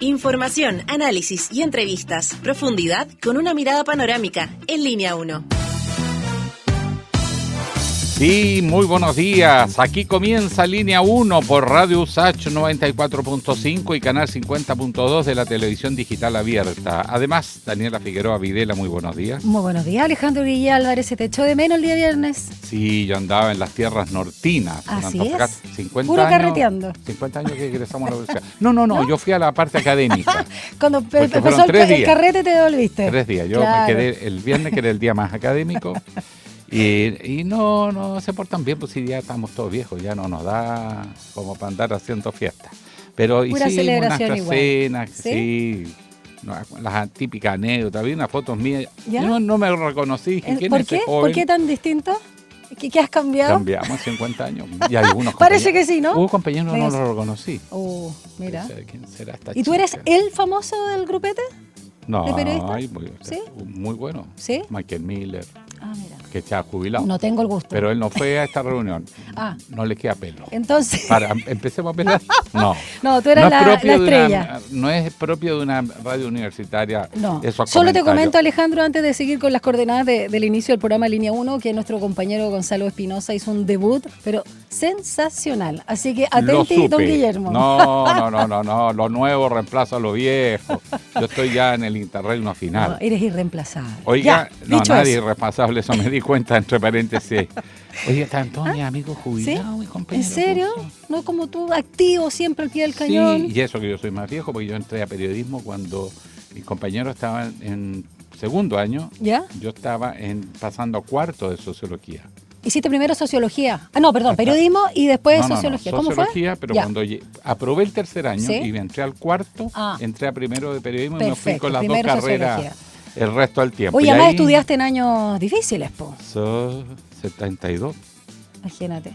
Información, análisis y entrevistas. Profundidad con una mirada panorámica. En Línea 1. Sí, muy buenos días. Aquí comienza Línea 1 por Radio USACH 94.5 y Canal 50.2 de la televisión digital abierta. Además, Daniela Figueroa Videla, muy buenos días. Muy buenos días, Alejandro Guillén Álvarez. ¿Se te echó de menos el día viernes? Sí, yo andaba en las tierras nortinas. Así es. 50 Puro años, carreteando. 50 años que egresamos a la universidad. No, yo fui a la parte académica. Cuando empezó el carrete te devolviste. 3 días. Yo me quedé el viernes, que era el día más académico. Y no se portan bien, pues si ya estamos todos viejos, ya no nos da como para andar haciendo fiestas. Pero pura hicimos unas igual. cenas, sí, las típicas anécdotas, vi unas fotos mías, yo no me reconocí. ¿Por qué? ¿Por qué tan distinto? ¿Qué has cambiado? Cambiamos 50 años. Y algunos parece que sí, ¿no? Hubo compañeros que no lo reconocí. Mira. ¿Quién será esta ¿Y tú eres el famoso del grupete? No, ¿de periodista? Muy bueno. ¿Sí? Michael Miller. Mira. Que se ha jubilado. No tengo el gusto. Pero él no fue a esta reunión. No le queda pelo. Entonces. ¿Empecemos a pelear? No. No, tú eras la estrella. No es propio de una radio universitaria. No. Solo te comento, Alejandro, antes de seguir con las coordenadas del inicio del programa Línea 1, que nuestro compañero Gonzalo Espinosa hizo un debut, pero sensacional. Así que atenti, don Guillermo. No. Lo nuevo reemplaza lo viejo. Yo estoy ya en el interregno final. No, eres irreemplazable. Oiga, nadie es irreemplazable, eso me di cuenta, entre paréntesis. Oye, están todos mis amigos jubilados, mis compañeros. ¿En serio? ¿No como tú, activo siempre al pie del cañón? Sí, y eso que yo soy más viejo, porque yo entré a periodismo cuando mis compañeros estaban en segundo año. ¿Ya? Yo estaba pasando a cuarto de sociología. ¿Hiciste primero sociología? Periodismo y después sociología. ¿Cómo fue? Sociología, pero cuando aprobé el tercer año y me entré al cuarto, entré a primero de periodismo. Perfecto, y me fui con las dos carreras el resto del tiempo. Oye, además estudiaste en años difíciles, po. 72. Imagínate.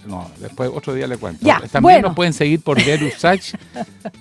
No, después otro día le cuento. Ya, también nos pueden seguir por ver USACH,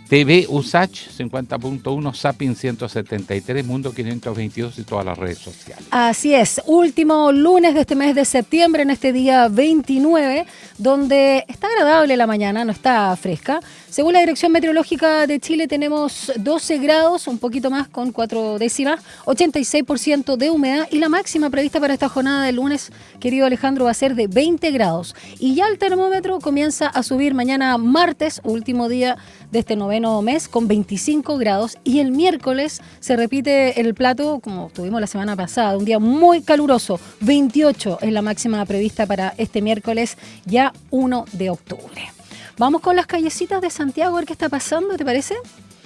TV USACH 50.1, Sapin 173, Mundo 522 y todas las redes sociales. Así es, último lunes de este mes de septiembre, en este día 29, donde está agradable la mañana, no está fresca. Según la Dirección Meteorológica de Chile tenemos 12 grados, un poquito más con 4 décimas, 86% de humedad y la máxima prevista para esta jornada de lunes, querido Alejandro, va a ser de 20 grados. Y ya el termómetro comienza a subir mañana martes, último día de este noveno mes, con 25 grados. Y el miércoles se repite el plato, como tuvimos la semana pasada, un día muy caluroso. 28 es la máxima prevista para este miércoles, ya 1 de octubre. Vamos con las callecitas de Santiago, a ver qué está pasando, ¿te parece?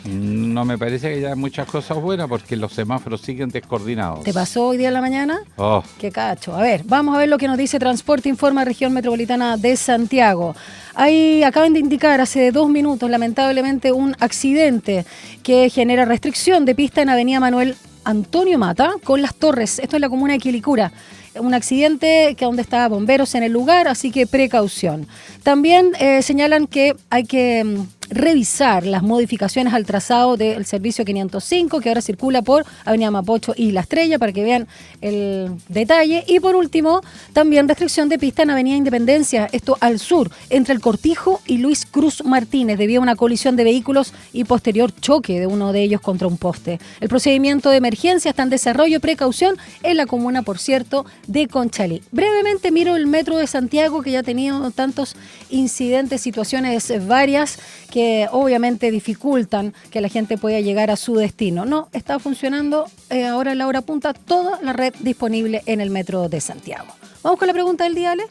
No me parece que haya muchas cosas buenas porque los semáforos siguen descoordinados. ¿Te pasó hoy día en la mañana? Oh. Qué cacho. A ver, vamos a ver lo que nos dice Transporte Informa, Región Metropolitana de Santiago. Ahí acaban de indicar hace 2 minutos, lamentablemente, un accidente que genera restricción de pista en Avenida Manuel Antonio Mata con Las Torres. Esto es la comuna de Quilicura. Un accidente que donde estaban bomberos en el lugar, así que precaución. También señalan que hay que revisar las modificaciones al trazado del servicio 505, que ahora circula por Avenida Mapocho y La Estrella, para que vean el detalle. Y por último, también restricción de pista en Avenida Independencia, esto al sur, entre el Cortijo y Luis Cruz Martínez, debido a una colisión de vehículos y posterior choque de uno de ellos contra un poste. El procedimiento de emergencia está en desarrollo, precaución en la comuna, por cierto, de Conchalí. Brevemente miro el metro de Santiago, que ya ha tenido tantos incidentes, situaciones varias que obviamente dificultan que la gente pueda llegar a su destino. No, está funcionando ahora en la hora punta toda la red disponible en el metro de Santiago. ¿Vamos con la pregunta del día, Ale?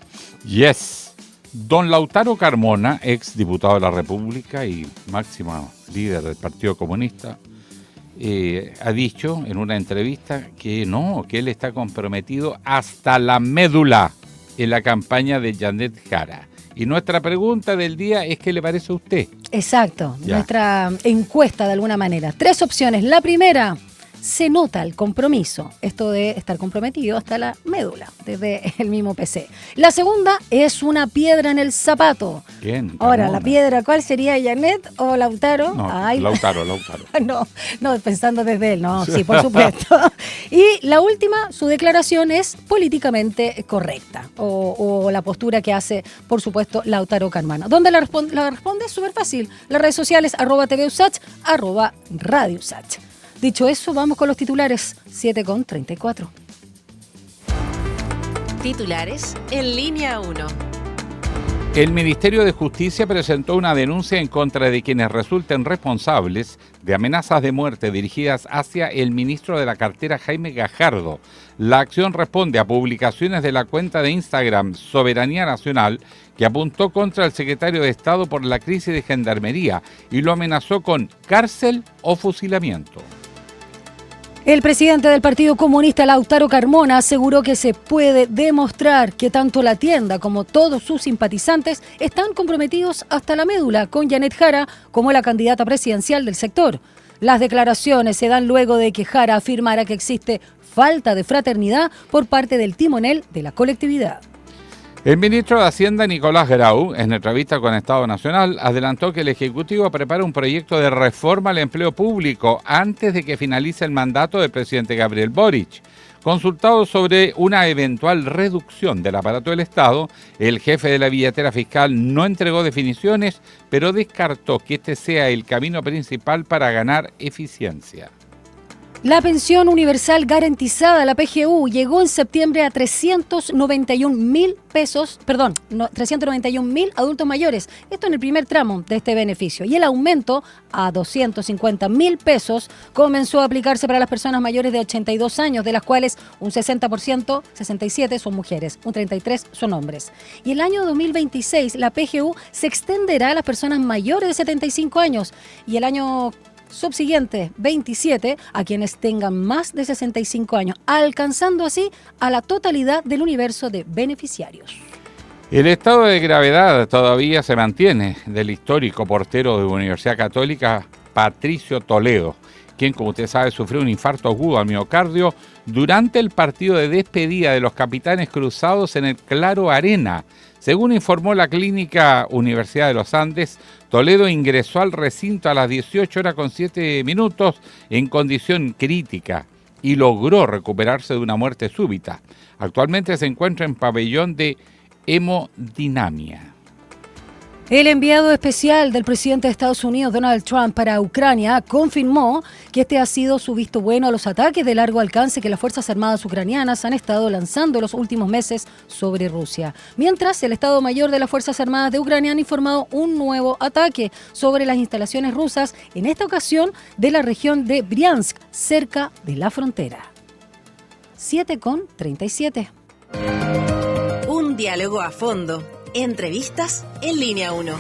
Yes. Don Lautaro Carmona, ex diputado de la República y máximo líder del Partido Comunista, ha dicho en una entrevista que él está comprometido hasta la médula en la campaña de Janet Jara. Y nuestra pregunta del día es: ¿qué le parece a usted? Exacto, nuestra encuesta de alguna manera. 3 opciones. La primera, se nota el compromiso, esto de estar comprometido hasta la médula, desde el mismo PC. La segunda es una piedra en el zapato. Bien. Ahora, Carmona. la piedra, ¿cuál sería? ¿Janet o Lautaro? No, Ay, Lautaro. no, pensando desde él, no, sí, por supuesto. Y la última, su declaración es políticamente correcta, o la postura que hace, por supuesto, Lautaro Carmona. ¿Dónde la responde? Es súper fácil. Las redes sociales, @TVUSACH, @RadioUSACH. Dicho eso, vamos con los titulares, 7:34. Titulares en línea 1. El Ministerio de Justicia presentó una denuncia en contra de quienes resulten responsables de amenazas de muerte dirigidas hacia el ministro de la cartera Jaime Gajardo. La acción responde a publicaciones de la cuenta de Instagram Soberanía Nacional, que apuntó contra el secretario de Estado por la crisis de Gendarmería y lo amenazó con cárcel o fusilamiento. El presidente del Partido Comunista, Lautaro Carmona, aseguró que se puede demostrar que tanto la tienda como todos sus simpatizantes están comprometidos hasta la médula con Janet Jara como la candidata presidencial del sector. Las declaraciones se dan luego de que Jara afirmara que existe falta de fraternidad por parte del timonel de la colectividad. El ministro de Hacienda, Nicolás Grau, en entrevista con Estado Nacional, adelantó que el Ejecutivo prepara un proyecto de reforma al empleo público antes de que finalice el mandato del presidente Gabriel Boric. Consultado sobre una eventual reducción del aparato del Estado, el jefe de la billetera fiscal no entregó definiciones, pero descartó que este sea el camino principal para ganar eficiencia. La pensión universal garantizada, la PGU, llegó en septiembre a 391.000 pesos, 391.000 adultos mayores. Esto en el primer tramo de este beneficio. Y el aumento a 250.000 pesos comenzó a aplicarse para las personas mayores de 82 años, de las cuales un 60%, 67 son mujeres, un 33 son hombres. Y el año 2026 la PGU se extenderá a las personas mayores de 75 años y el año subsiguiente, 27, a quienes tengan más de 65 años, alcanzando así a la totalidad del universo de beneficiarios. El estado de gravedad todavía se mantiene del histórico portero de la Universidad Católica, Patricio Toledo, quien, como usted sabe, sufrió un infarto agudo al miocardio durante el partido de despedida de los Capitanes Cruzados en el Claro Arena. Según informó la Clínica Universidad de los Andes, Toledo ingresó al recinto a las 18:07 en condición crítica y logró recuperarse de una muerte súbita. Actualmente se encuentra en pabellón de hemodinamia. El enviado especial del presidente de Estados Unidos, Donald Trump, para Ucrania, confirmó que este ha sido su visto bueno a los ataques de largo alcance que las Fuerzas Armadas ucranianas han estado lanzando los últimos meses sobre Rusia. Mientras, el Estado Mayor de las Fuerzas Armadas de Ucrania han informado un nuevo ataque sobre las instalaciones rusas, en esta ocasión de la región de Briansk, cerca de la frontera. 7:37. Un diálogo a fondo. Entrevistas en línea 1.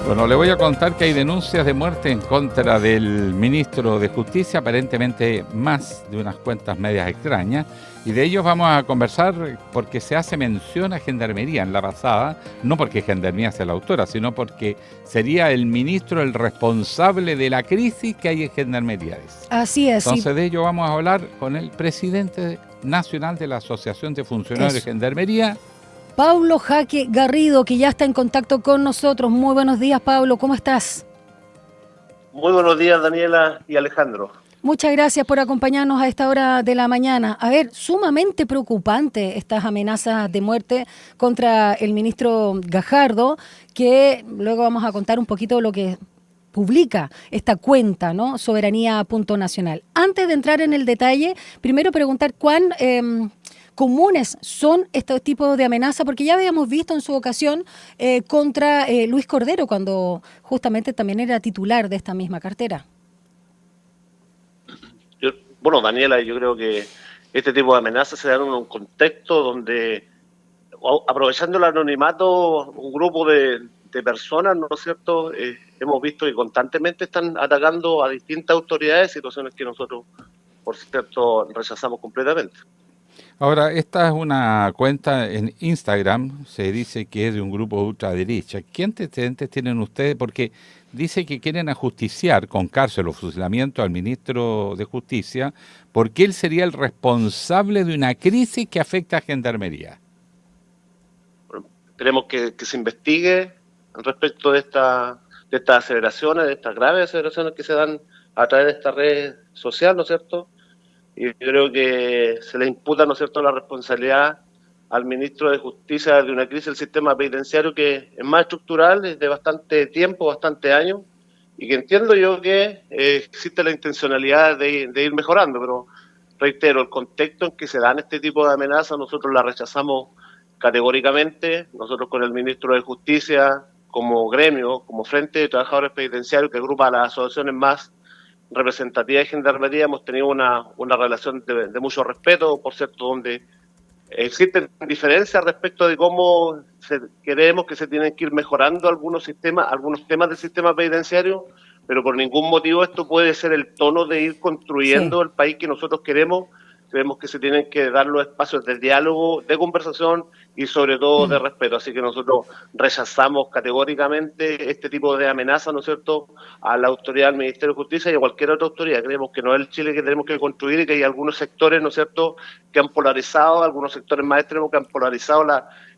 Bueno, le voy a contar que hay denuncias de muerte en contra del ministro de Justicia, aparentemente más de unas cuentas medias extrañas, y de ellos vamos a conversar porque se hace mención a Gendarmería en la pasada, no porque Gendarmería sea la autora, sino porque sería el ministro el responsable de la crisis que hay en Gendarmería. Así es. Entonces de ello vamos a hablar con el presidente nacional de la Asociación de Funcionarios de Gendarmería, Paulo Jaque Garrido, que ya está en contacto con nosotros. Muy buenos días, Paulo, ¿cómo estás? Muy buenos días, Daniela y Alejandro. Muchas gracias por acompañarnos a esta hora de la mañana. A ver, sumamente preocupante estas amenazas de muerte contra el ministro Gajardo, que luego vamos a contar un poquito lo que publica esta cuenta, ¿no? Soberanía.nacional. Antes de entrar en el detalle, primero preguntar cuán comunes son estos tipos de amenazas, porque ya habíamos visto en su ocasión contra Luis Cordero, cuando justamente también era titular de esta misma cartera. Bueno, Daniela, yo creo que este tipo de amenazas se dan en un contexto donde, aprovechando el anonimato, un grupo de personas, ¿no es cierto?, hemos visto que constantemente están atacando a distintas autoridades, situaciones que nosotros, por cierto, rechazamos completamente. Ahora, esta es una cuenta en Instagram, se dice que es de un grupo de ultraderecha. ¿Qué antecedentes tienen ustedes? Porque dice que quieren ajusticiar con cárcel o fusilamiento al ministro de Justicia porque él sería el responsable de una crisis que afecta a Gendarmería. Queremos que se investigue respecto de estas aseveraciones, de estas graves aseveraciones que se dan a través de esta red social, ¿no es cierto? Y yo creo que se le imputa, ¿no es cierto?, la responsabilidad al ministro de Justicia de una crisis del sistema penitenciario que es más estructural, es de bastante tiempo, bastante años, y que entiendo yo que existe la intencionalidad de ir mejorando, pero reitero, el contexto en que se dan este tipo de amenazas nosotros la rechazamos categóricamente. Nosotros con el ministro de Justicia, como gremio, como Frente de Trabajadores Penitenciarios, que agrupa a las asociaciones más representativas de Gendarmería, hemos tenido una relación de mucho respeto, por cierto, donde existen diferencias respecto de cómo creemos que se tienen que ir mejorando algunos temas del sistema penitenciario, pero por ningún motivo esto puede ser el tono de ir construyendo el país que nosotros queremos. Creemos que se tienen que dar los espacios de diálogo, de conversación y sobre todo de respeto. Así que nosotros rechazamos categóricamente este tipo de amenazas, ¿no es cierto?, a la autoridad del Ministerio de Justicia y a cualquier otra autoridad. Creemos que no es el Chile que tenemos que construir y que hay algunos sectores, ¿no es cierto?, que han polarizado, algunos sectores más extremos que han polarizado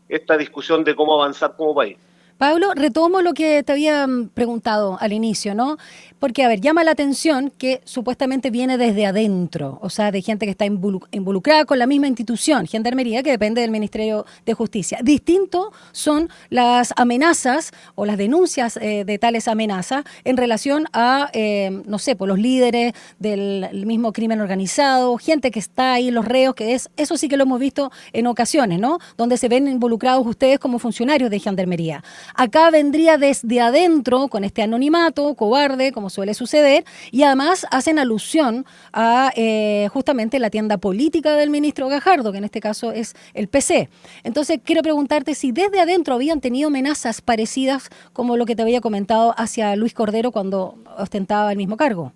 esta discusión de cómo avanzar como país. Pablo, retomo lo que te había preguntado al inicio, ¿no? Porque, a ver, llama la atención que supuestamente viene desde adentro, o sea, de gente que está involucrada con la misma institución, Gendarmería, que depende del Ministerio de Justicia. Distinto son las amenazas o las denuncias de tales amenazas en relación a, no sé, por los líderes del mismo crimen organizado, gente que está ahí, los reos, eso sí que lo hemos visto en ocasiones, ¿no? Donde se ven involucrados ustedes como funcionarios de Gendarmería. Acá vendría desde adentro, con este anonimato, cobarde, como suele suceder, y además hacen alusión a justamente la tienda política del ministro Gajardo, que en este caso es el PC. Entonces, quiero preguntarte si desde adentro habían tenido amenazas parecidas como lo que te había comentado hacia Luis Cordero cuando ostentaba el mismo cargo.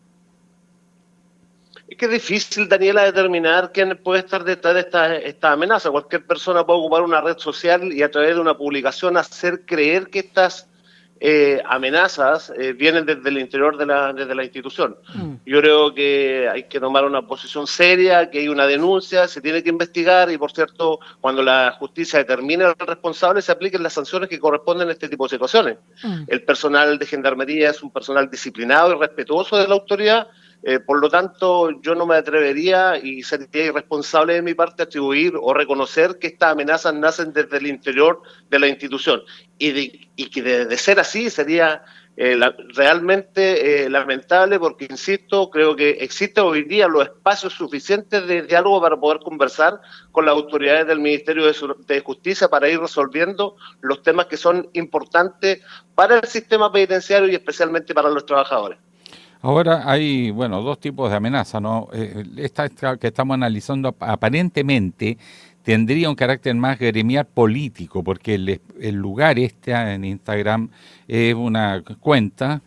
Es que es difícil, Daniela, determinar quién puede estar detrás de esta amenaza. Cualquier persona puede ocupar una red social y a través de una publicación hacer creer que estas amenazas vienen desde el interior desde la institución. Yo creo que hay que tomar una posición seria, que hay una denuncia, se tiene que investigar y, por cierto, cuando la justicia determine al responsable, se apliquen las sanciones que corresponden a este tipo de situaciones. El personal de Gendarmería es un personal disciplinado y respetuoso de la autoridad. Por lo tanto, yo no me atrevería y sería irresponsable de mi parte atribuir o reconocer que estas amenazas nacen desde el interior de la institución. Y que de ser así sería realmente lamentable porque, insisto, creo que existen hoy día los espacios suficientes de diálogo para poder conversar con las autoridades del Ministerio de Justicia para ir resolviendo los temas que son importantes para el sistema penitenciario y especialmente para los trabajadores. Ahora hay, dos tipos de amenaza, ¿no? Esta que estamos analizando aparentemente tendría un carácter más gremial político, porque el lugar en Instagram es una cuenta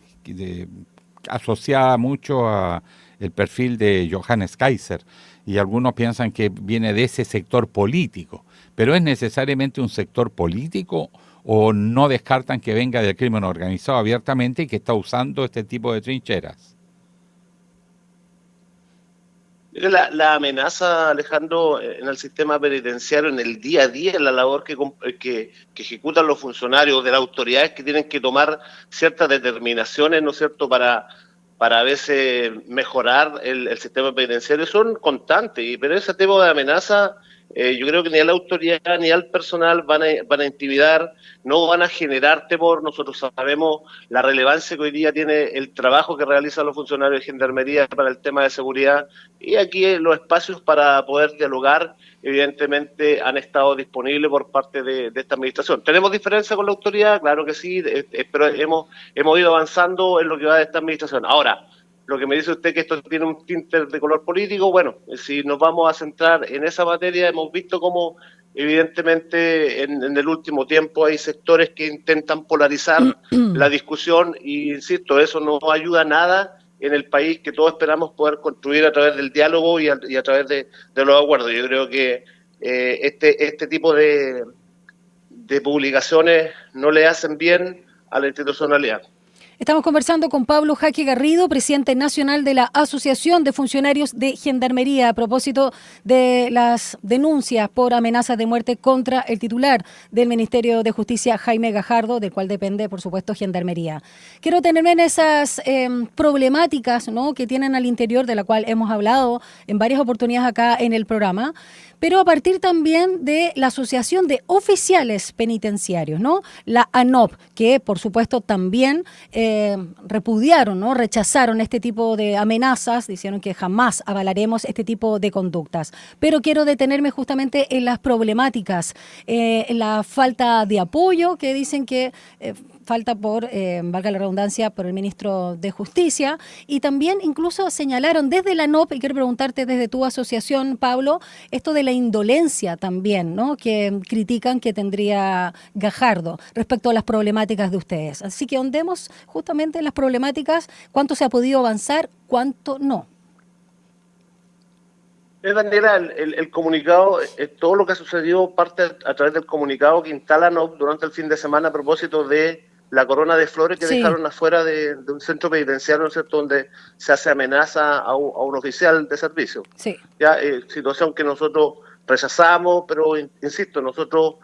asociada mucho a el perfil de Johannes Kaiser, y algunos piensan que viene de ese sector político, pero ¿es necesariamente un sector político o no descartan que venga del crimen organizado abiertamente y que está usando este tipo de trincheras? La amenaza, Alejandro, en el sistema penitenciario, en el día a día, en la labor que ejecutan los funcionarios de las autoridades que tienen que tomar ciertas determinaciones, ¿no es cierto?, para a veces mejorar el sistema penitenciario, son constantes. Pero ese tipo de amenaza, yo creo que ni a la autoridad ni al personal van a intimidar, no van a generar temor. Nosotros sabemos la relevancia que hoy día tiene el trabajo que realizan los funcionarios de Gendarmería para el tema de seguridad, y aquí los espacios para poder dialogar evidentemente han estado disponibles por parte de esta administración. ¿Tenemos diferencia con la autoridad? Claro que sí, pero hemos ido avanzando en lo que va de esta administración. Ahora, lo que me dice usted que esto tiene un tinte de color político, bueno, si nos vamos a centrar en esa materia, hemos visto cómo evidentemente en el último tiempo hay sectores que intentan polarizar la discusión y, insisto, eso no ayuda a nada en el país que todos esperamos poder construir a través del diálogo y a través de los acuerdos. Yo creo que este tipo de publicaciones no le hacen bien a la institucionalidad. Estamos conversando con Pablo Jaque Garrido, presidente nacional de la Asociación de Funcionarios de Gendarmería, a propósito de las denuncias por amenazas de muerte contra el titular del Ministerio de Justicia, Jaime Gajardo, del cual depende, por supuesto, Gendarmería. Quiero tenerme en esas problemáticas, ¿no?, que tienen al interior, de la cual hemos hablado en varias oportunidades acá en el programa, pero a partir también de la Asociación de Oficiales Penitenciarios, ¿no?, la ANOP, que por supuesto también repudiaron, ¿no?, rechazaron este tipo de amenazas, dijeron que jamás avalaremos este tipo de conductas. Pero quiero detenerme justamente en las problemáticas, en la falta de apoyo que dicen que falta por, valga la redundancia, por el ministro de Justicia, y también incluso señalaron desde la ANOP, y quiero preguntarte desde tu asociación, Pablo, esto de la indolencia también, ¿no?, que critican que tendría Gajardo respecto a las problemáticas de ustedes. Así que ahondemos justamente en las problemáticas, cuánto se ha podido avanzar, cuánto no. Daniela, el comunicado, todo lo que ha sucedido parte a través del comunicado que instala ANOP durante el fin de semana a propósito de la corona de flores que dejaron afuera de un centro penitenciario, ¿no es cierto?, donde se hace amenaza a un oficial de servicio. Sí. Ya, situación que nosotros rechazamos, pero insisto, nuestro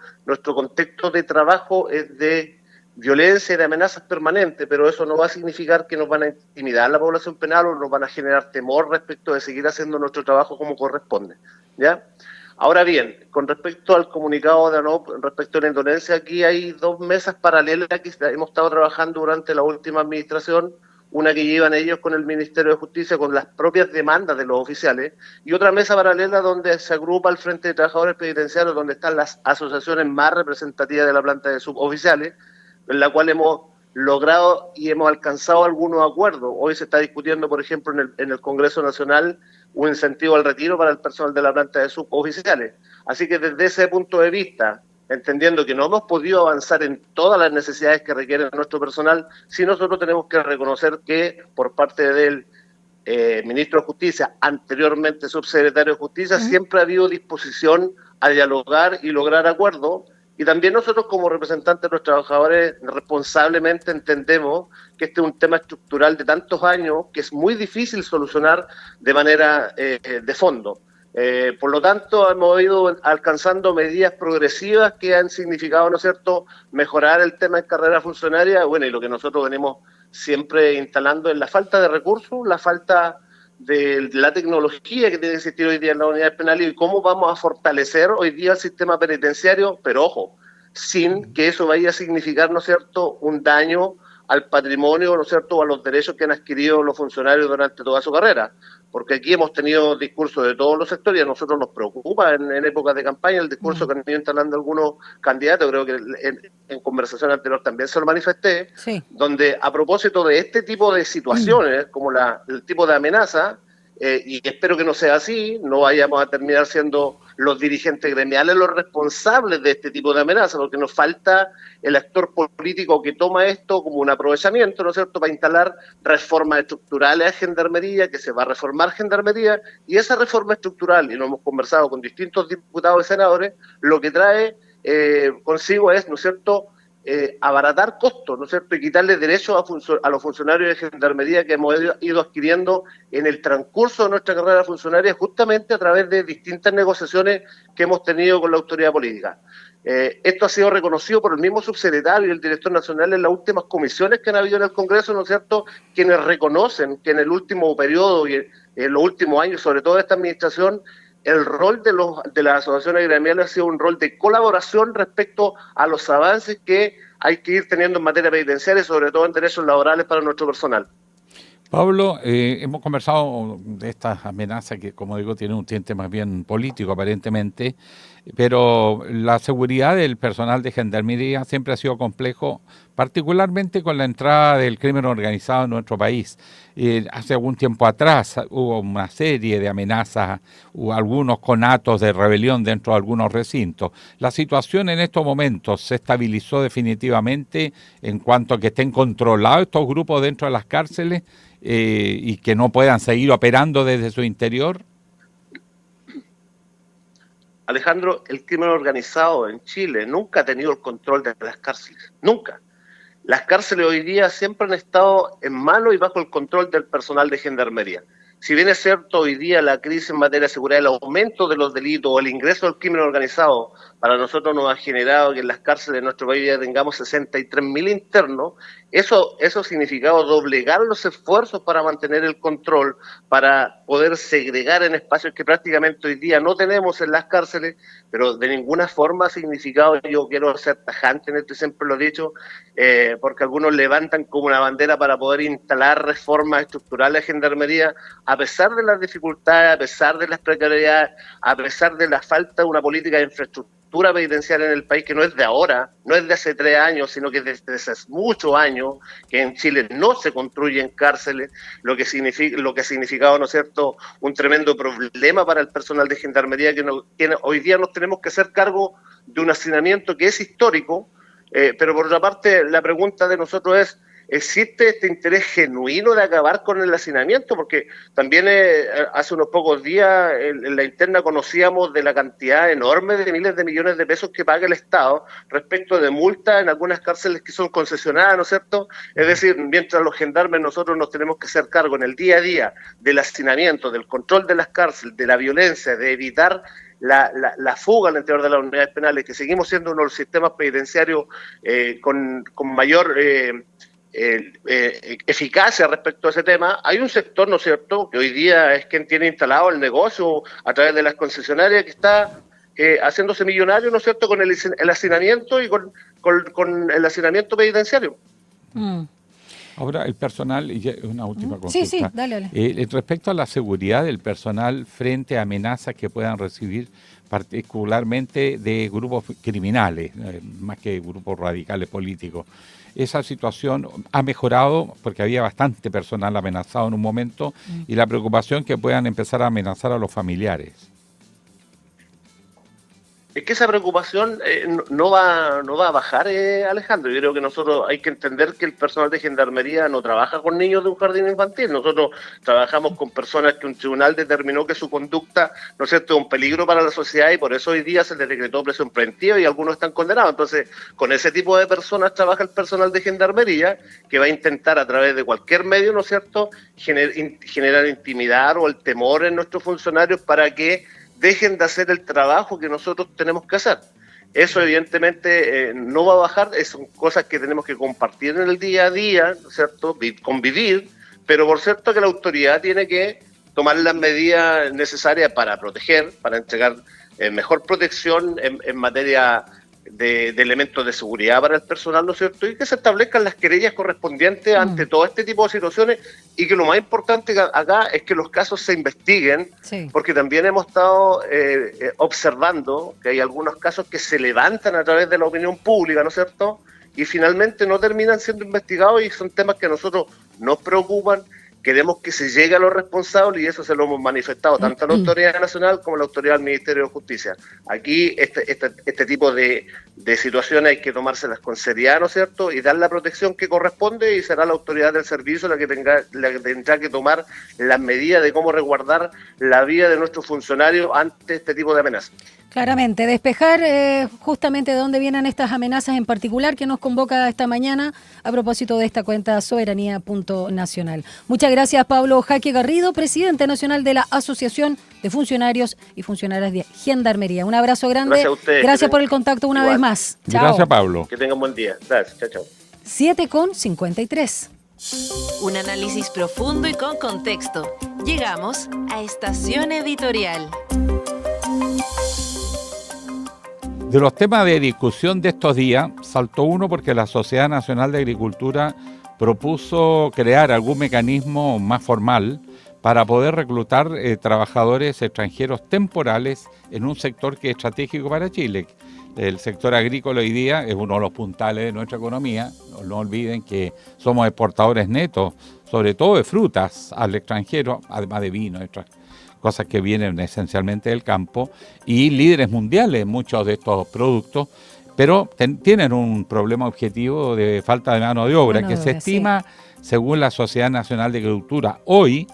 contexto de trabajo es de violencia y de amenazas permanentes, pero eso no va a significar que nos van a intimidar la población penal o nos van a generar temor respecto de seguir haciendo nuestro trabajo como corresponde, ¿ya? Ahora bien, con respecto al comunicado de ANOP, respecto a la indolencia, aquí hay dos mesas paralelas que hemos estado trabajando durante la última administración, una que llevan ellos con el Ministerio de Justicia, con las propias demandas de los oficiales, y otra mesa paralela donde se agrupa el Frente de Trabajadores Penitenciarios, donde están las asociaciones más representativas de la planta de suboficiales, en la cual hemos logrado y hemos alcanzado algunos acuerdos. Hoy se está discutiendo, por ejemplo, en el Congreso Nacional, un incentivo al retiro para el personal de la planta de suboficiales. Así que desde ese punto de vista, entendiendo que no hemos podido avanzar en todas las necesidades que requiere nuestro personal, sí nosotros tenemos que reconocer que por parte del ministro de Justicia, anteriormente subsecretario de Justicia, siempre ha habido disposición a dialogar y lograr acuerdos. Y también nosotros como representantes de los trabajadores responsablemente entendemos que este es un tema estructural de tantos años que es muy difícil solucionar de manera de fondo. Por lo tanto, hemos ido alcanzando medidas progresivas que han significado, ¿no es cierto?, mejorar el tema de carrera funcionaria. Bueno, y lo que nosotros venimos siempre instalando es la falta de recursos, la falta de la tecnología que tiene que existir hoy día en las unidades penales y cómo vamos a fortalecer hoy día el sistema penitenciario, pero ojo, sin que eso vaya a significar, ¿no es cierto?, un daño al patrimonio, ¿no es cierto?, o a los derechos que han adquirido los funcionarios durante toda su carrera. Porque aquí hemos tenido discursos de todos los sectores y a nosotros nos preocupa en épocas de campaña el discurso que han ido instalando algunos candidatos, creo que en conversación anterior también se lo manifesté, donde a propósito de este tipo de situaciones, como el tipo de amenaza, y espero que no sea así, no vayamos a terminar siendo los dirigentes gremiales los responsables de este tipo de amenazas, porque nos falta el actor político que toma esto como un aprovechamiento, ¿no es cierto?, para instalar reformas estructurales a Gendarmería, que se va a reformar Gendarmería, y esa reforma estructural, y lo hemos conversado con distintos diputados y senadores, lo que trae consigo es, ¿no es cierto?, abaratar costos, ¿no es cierto?, y quitarle derechos a los funcionarios de Gendarmería que hemos ido adquiriendo en el transcurso de nuestra carrera funcionaria, justamente a través de distintas negociaciones que hemos tenido con la autoridad política. Esto ha sido reconocido por el mismo subsecretario y el director nacional en las últimas comisiones que han habido en el Congreso, ¿no es cierto?, quienes reconocen que en el último periodo y en los últimos años, sobre todo de esta administración, el rol de las asociaciones gremiales ha sido un rol de colaboración respecto a los avances que hay que ir teniendo en materia penitenciaria y sobre todo en derechos laborales para nuestro personal. Pablo, hemos conversado de estas amenazas que, como digo, tienen un tinte más bien político aparentemente, pero la seguridad del personal de Gendarmería siempre ha sido complejo, particularmente con la entrada del crimen organizado en nuestro país. Hace algún tiempo atrás hubo una serie de amenazas, hubo algunos conatos de rebelión dentro de algunos recintos. ¿La situación en estos momentos se estabilizó definitivamente en cuanto a que estén controlados estos grupos dentro de las cárceles y que no puedan seguir operando desde su interior? Alejandro, el crimen organizado en Chile nunca ha tenido el control de las cárceles, nunca. Las cárceles hoy día siempre han estado en manos y bajo el control del personal de gendarmería. Si bien es cierto, hoy día la crisis en materia de seguridad, el aumento de los delitos o el ingreso del crimen organizado, para nosotros nos ha generado que en las cárceles de nuestro país ya tengamos 63.000 internos. Eso ha significado doblegar los esfuerzos para mantener el control, para poder segregar en espacios que prácticamente hoy día no tenemos en las cárceles, pero de ninguna forma ha significado, yo quiero ser tajante en esto y siempre lo he dicho, porque algunos levantan como una bandera para poder instalar reformas estructurales de gendarmería, a pesar de las dificultades, a pesar de las precariedades, a pesar de la falta de una política de infraestructura penitenciaria en el país, que no es de ahora, no es de hace 3 años, sino que desde hace muchos años, que en Chile no se construyen cárceles, lo que ha significado, ¿no es cierto?, un tremendo problema para el personal de gendarmería, que hoy día nos tenemos que hacer cargo de un hacinamiento que es histórico, pero por otra parte, la pregunta de nosotros es, ¿existe este interés genuino de acabar con el hacinamiento? Porque también hace unos pocos días en la interna conocíamos de la cantidad enorme de miles de millones de pesos que paga el Estado respecto de multas en algunas cárceles que son concesionadas, ¿no es cierto? Es decir, mientras los gendarmes nosotros nos tenemos que hacer cargo en el día a día del hacinamiento, del control de las cárceles, de la violencia, de evitar la fuga al interior de las unidades penales, que seguimos siendo uno de los sistemas penitenciarios con mayor eficacia respecto a ese tema. Hay un sector, ¿no es cierto?, que hoy día es quien tiene instalado el negocio a través de las concesionarias, que está haciéndose millonario, ¿no es cierto?, con el hacinamiento y con el hacinamiento penitenciario. Ahora, el personal, y una última consulta. Sí, dale. Respecto a la seguridad del personal frente a amenazas que puedan recibir particularmente de grupos criminales, más que grupos radicales políticos, esa situación ha mejorado porque había bastante personal amenazado en un momento y la preocupación que puedan empezar a amenazar a los familiares. Es que esa preocupación no va a bajar, Alejandro. Yo creo que nosotros hay que entender que el personal de gendarmería no trabaja con niños de un jardín infantil. Nosotros trabajamos con personas que un tribunal determinó que su conducta, ¿no es cierto?, es un peligro para la sociedad, y por eso hoy día se les decretó prisión preventiva y algunos están condenados. Entonces, con ese tipo de personas trabaja el personal de gendarmería, que va a intentar a través de cualquier medio, ¿no es cierto?, generar intimidar o el temor en nuestros funcionarios para que dejen de hacer el trabajo que nosotros tenemos que hacer. Eso evidentemente no va a bajar, son cosas que tenemos que compartir en el día a día, ¿no es cierto?, convivir, pero por cierto que la autoridad tiene que tomar las medidas necesarias para proteger, para entregar mejor protección en materia de elementos de seguridad para el personal, ¿no es cierto?, y que se establezcan las querellas correspondientes ante todo este tipo de situaciones, y que lo más importante acá es que los casos se investiguen, porque también hemos estado observando que hay algunos casos que se levantan a través de la opinión pública, ¿no es cierto?, y finalmente no terminan siendo investigados, y son temas que a nosotros nos preocupan. Queremos que se llegue a los responsables, y eso se lo hemos manifestado tanto a la Autoridad Nacional como a la Autoridad del Ministerio de Justicia. Aquí este tipo de situaciones hay que tomárselas con seriedad, ¿no es cierto?, y dar la protección que corresponde, y será la autoridad del servicio la que tendrá que tomar las medidas de cómo resguardar la vida de nuestros funcionarios ante este tipo de amenazas. Claramente, despejar justamente de dónde vienen estas amenazas en particular que nos convoca esta mañana a propósito de esta cuenta soberanía.nacional. Muchas gracias, Pablo Jaque Garrido, presidente nacional de la Asociación de Funcionarios y Funcionarias de Gendarmería. Un abrazo grande. Gracias a ustedes. Gracias por el contacto una vez más. Chao. Gracias, Pablo. Que tengan buen día. Gracias. Chao. 7:53. Un análisis profundo y con contexto. Llegamos a Estación Editorial. De los temas de discusión de estos días, saltó uno porque la Sociedad Nacional de Agricultura propuso crear algún mecanismo más formal para poder reclutar trabajadores extranjeros temporales en un sector que es estratégico para Chile. El sector agrícola hoy día es uno de los puntales de nuestra economía. No olviden que somos exportadores netos, sobre todo de frutas al extranjero, además de vino, cosas que vienen esencialmente del campo, y líderes mundiales en muchos de estos productos, pero tienen un problema objetivo de falta de mano de obra, que se estima, según la Sociedad Nacional de Agricultura, hoy,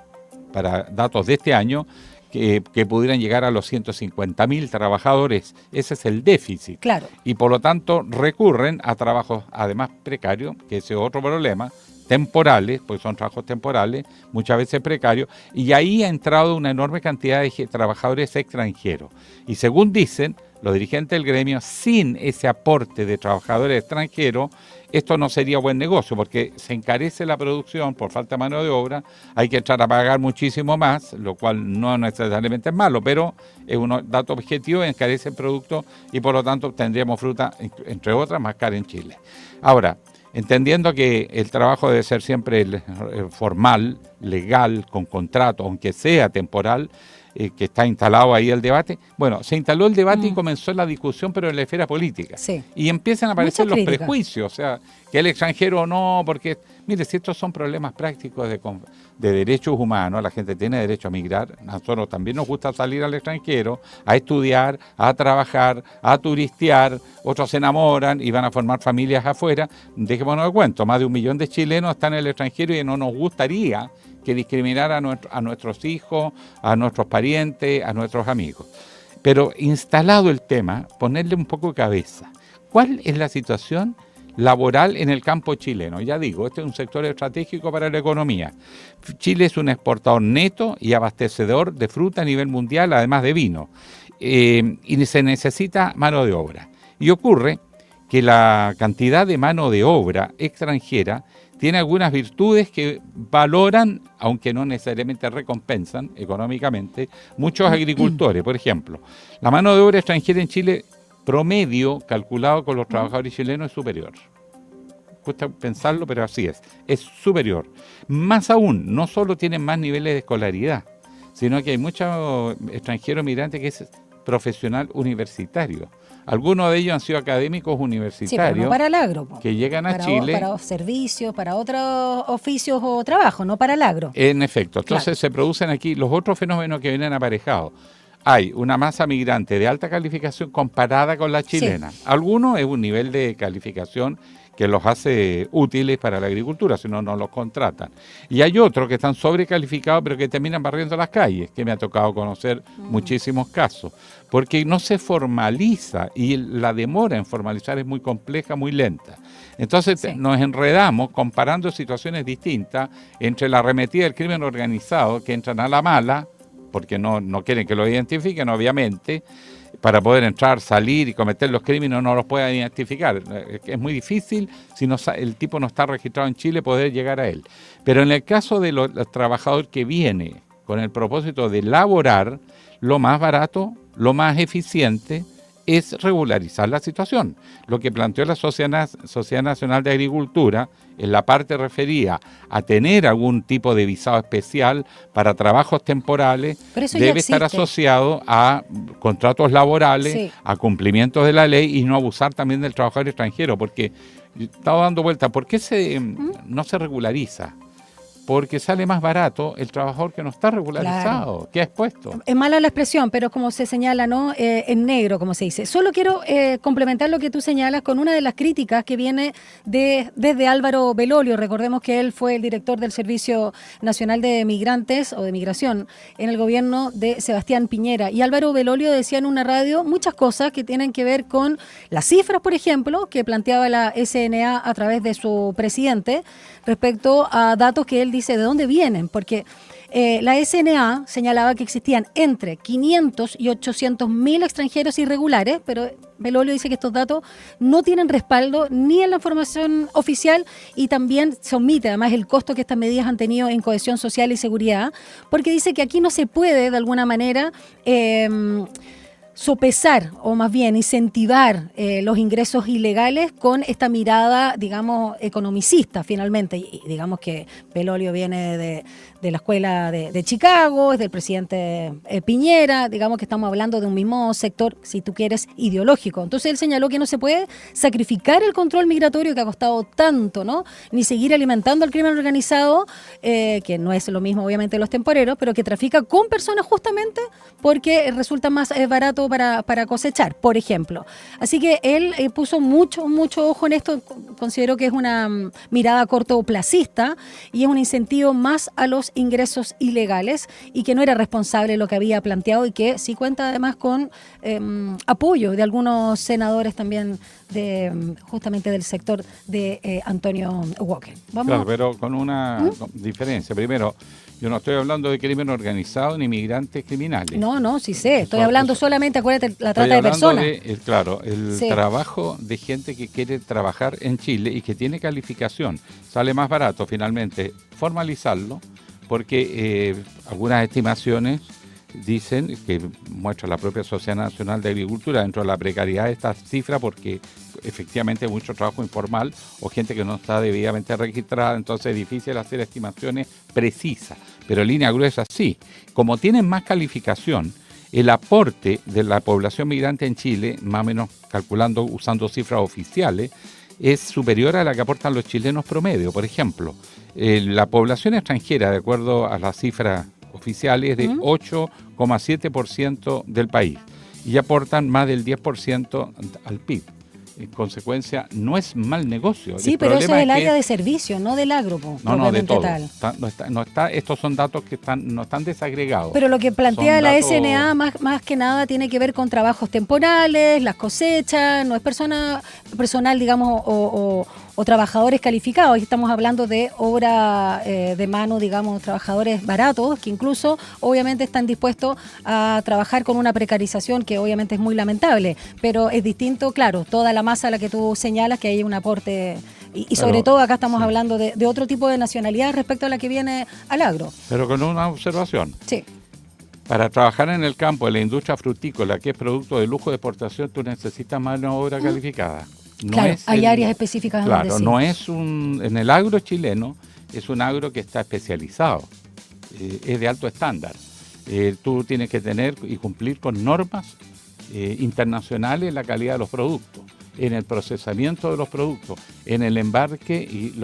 para datos de este año, que pudieran llegar a los 150.000 trabajadores. Ese es el déficit. Claro. Y por lo tanto recurren a trabajos además precarios, que ese es otro problema, temporales, porque son trabajos temporales, muchas veces precarios, y ahí ha entrado una enorme cantidad de trabajadores extranjeros. Y según dicen los dirigentes del gremio, sin ese aporte de trabajadores extranjeros, esto no sería buen negocio, porque se encarece la producción por falta de mano de obra, hay que entrar a pagar muchísimo más, lo cual no necesariamente es malo, pero es un dato objetivo, encarece el producto y por lo tanto tendríamos fruta, entre otras, más cara en Chile. Ahora, entendiendo que el trabajo debe ser siempre formal, legal, con contrato, aunque sea temporal, que está instalado ahí el debate. Bueno, se instaló el debate y comenzó la discusión, pero en la esfera política. Sí. Y empiezan a aparecer Mucha los crítica. prejuicios, o sea, que el extranjero no, porque, mire, si estos son problemas prácticos de derechos humanos, la gente tiene derecho a migrar, a nosotros también nos gusta salir al extranjero, a estudiar, a trabajar, a turistear, otros se enamoran y van a formar familias afuera. Dejémonos de cuento, más de 1 millón de chilenos están en el extranjero y no nos gustaría que discriminar a nuestros hijos, a nuestros parientes, a nuestros amigos. Pero instalado el tema, ponerle un poco de cabeza. ¿Cuál es la situación laboral en el campo chileno? Ya digo, este es un sector estratégico para la economía. Chile es un exportador neto y abastecedor de fruta a nivel mundial, además de vino. Y se necesita mano de obra. Y ocurre que la cantidad de mano de obra extranjera tiene algunas virtudes que valoran, aunque no necesariamente recompensan económicamente, muchos agricultores. Por ejemplo, la mano de obra extranjera en Chile, promedio, calculado con los trabajadores chilenos, es superior. Cuesta pensarlo, pero así es superior. Más aún, no solo tienen más niveles de escolaridad, sino que hay muchos extranjeros migrantes que es profesional universitario. Algunos de ellos han sido académicos universitarios, Sí, pero no para el agro, po. que llegan a Para Chile. Para servicios, para otros oficios o trabajos, no para el agro. En efecto, entonces Claro. se producen aquí los otros fenómenos que vienen aparejados. Hay una masa migrante de alta calificación comparada con la chilena. Algunos es un nivel de calificación que los hace útiles para la agricultura, si no, no los contratan. Y hay otros que están sobrecalificados, pero que terminan barriendo las calles, que me ha tocado conocer muchísimos casos, porque no se formaliza y la demora en formalizar es muy compleja, muy lenta. Entonces nos enredamos comparando situaciones distintas entre la arremetida del crimen organizado, que entran a la mala, porque no quieren que lo identifiquen, obviamente, para poder entrar, salir y cometer los crímenes no los puedan identificar. Es muy difícil, si el tipo no está registrado en Chile, poder llegar a él. Pero en el caso de los trabajadores que viene con el propósito de laborar, lo más barato, lo más eficiente es regularizar la situación. Lo que planteó la Sociedad Nacional de Agricultura en la parte referida a tener algún tipo de visado especial para trabajos temporales, Pero eso ya debe estar existe. asociado a contratos laborales, Sí. a cumplimientos de la ley y no abusar también del trabajador extranjero, porque yo estaba dando vuelta, ¿por qué no se regulariza? Porque sale más barato el trabajador que no está regularizado, que ha expuesto. Es mala la expresión, pero como se señala, ¿no? En negro, como se dice. Solo quiero complementar lo que tú señalas con una de las críticas que viene desde Álvaro Belolio. Recordemos que él fue el director del Servicio Nacional de Migrantes o de Migración en el gobierno de Sebastián Piñera. Y Álvaro Belolio decía en una radio muchas cosas que tienen que ver con las cifras, por ejemplo, que planteaba la SNA a través de su presidente respecto a datos que él dice de dónde vienen, porque la SNA señalaba que existían entre 500 y 800 mil extranjeros irregulares, pero Belolio dice que estos datos no tienen respaldo ni en la información oficial y también se omite además el costo que estas medidas han tenido en cohesión social y seguridad, porque dice que aquí no se puede de alguna manera sopesar o más bien incentivar los ingresos ilegales con esta mirada, digamos, economicista finalmente. Y digamos que Belolio viene de la escuela de Chicago, es del presidente Piñera, digamos que estamos hablando de un mismo sector, si tú quieres, ideológico. Entonces él señaló que no se puede sacrificar el control migratorio que ha costado tanto, ¿no? Ni seguir alimentando al crimen organizado, que no es lo mismo obviamente los temporeros, pero que trafica con personas justamente porque resulta más barato para cosechar, por ejemplo. Así que él puso mucho ojo en esto, considero que es una mirada cortoplacista y es un incentivo más a los ingresos ilegales y que no era responsable lo que había planteado y que sí cuenta además con apoyo de algunos senadores también justamente del sector de Antonio Walker. Claro, pero con una diferencia. Primero, yo no estoy hablando de crimen organizado ni migrantes criminales. No, sí sé. Estoy hablando solamente, acuérdate, la trata de personas. El trabajo de gente que quiere trabajar en Chile y que tiene calificación. Sale más barato finalmente formalizarlo porque algunas estimaciones dicen, que muestra la propia Sociedad Nacional de Agricultura, dentro de la precariedad de esta cifra, porque efectivamente hay mucho trabajo informal o gente que no está debidamente registrada, entonces es difícil hacer estimaciones precisas, pero en línea gruesa sí. Como tienen más calificación, el aporte de la población migrante en Chile, más o menos calculando, usando cifras oficiales, es superior a la que aportan los chilenos promedio. Por ejemplo, la población extranjera, de acuerdo a las cifras oficiales, de 8,7% del país y aportan más del 10% al PIB. En consecuencia, no es mal negocio. Sí, pero eso es el área de servicio, no del agro. No, de todo. Estos son datos que no están desagregados. Pero lo que plantea la SNA más que nada tiene que ver con trabajos temporales, las cosechas, no es personal, digamos, o trabajadores calificados. Aquí estamos hablando de obra de mano, digamos, trabajadores baratos, que incluso obviamente están dispuestos a trabajar con una precarización que obviamente es muy lamentable, pero es distinto, claro, toda la masa a la que tú señalas, que hay un aporte, y sobre todo acá estamos hablando de otro tipo de nacionalidad respecto a la que viene al agro. Pero con una observación. Sí. Para trabajar en el campo de la industria frutícola, que es producto de lujo de exportación, tú necesitas mano de obra calificada. No claro, hay áreas específicas. Claro, donde sí. no es en el agro chileno, es un agro que está especializado, es de alto estándar. Tú tienes que tener y cumplir con normas internacionales en la calidad de los productos, en el procesamiento de los productos, en el embarque y,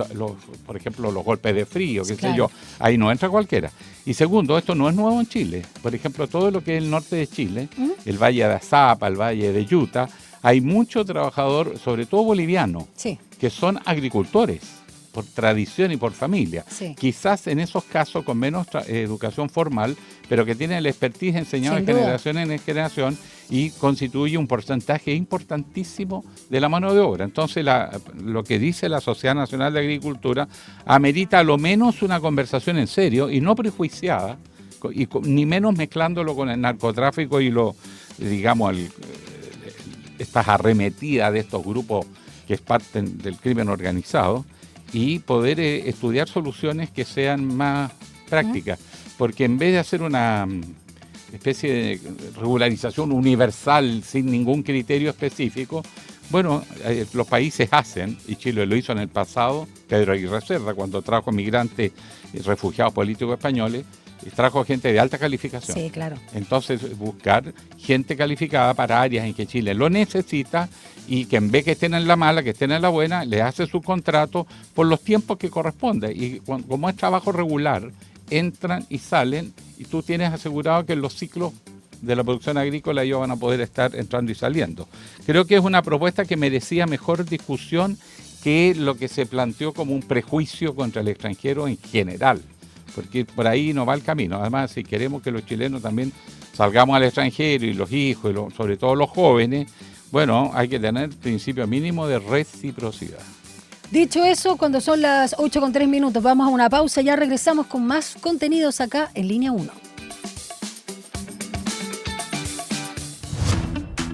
por ejemplo, los golpes de frío, qué sé yo, ahí no entra cualquiera. Y segundo, esto no es nuevo en Chile. Por ejemplo, todo lo que es el norte de Chile, el Valle de Azapa, el Valle de Utah, hay mucho trabajador, sobre todo boliviano, que son agricultores por tradición y por familia. Sí. Quizás en esos casos con menos educación formal, pero que tienen el expertise enseñado de generación en generación y constituye un porcentaje importantísimo de la mano de obra. Entonces, lo que dice la Sociedad Nacional de Agricultura amerita a lo menos una conversación en serio y no prejuiciada, y ni menos mezclándolo con el narcotráfico y estas arremetidas de estos grupos que es parte del crimen organizado, y poder estudiar soluciones que sean más prácticas, porque en vez de hacer una especie de regularización universal sin ningún criterio específico, bueno, los países hacen, y Chile lo hizo en el pasado, Pedro Aguirre Cerda, cuando trajo migrantes refugiados políticos españoles, trajo gente de alta calificación. Sí, claro. Entonces, buscar gente calificada para áreas en que Chile lo necesita y que en vez que estén en la mala, que estén en la buena, le hace su contrato por los tiempos que corresponde. Y como es trabajo regular, entran y salen y tú tienes asegurado que en los ciclos de la producción agrícola ellos van a poder estar entrando y saliendo. Creo que es una propuesta que merecía mejor discusión que lo que se planteó como un prejuicio contra el extranjero en general, porque por ahí no va el camino. Además, si queremos que los chilenos también salgamos al extranjero y los hijos, y sobre todo los jóvenes, bueno, hay que tener principio mínimo de reciprocidad. Dicho eso, cuando son las 8:03, vamos a una pausa, ya regresamos con más contenidos acá en Línea 1.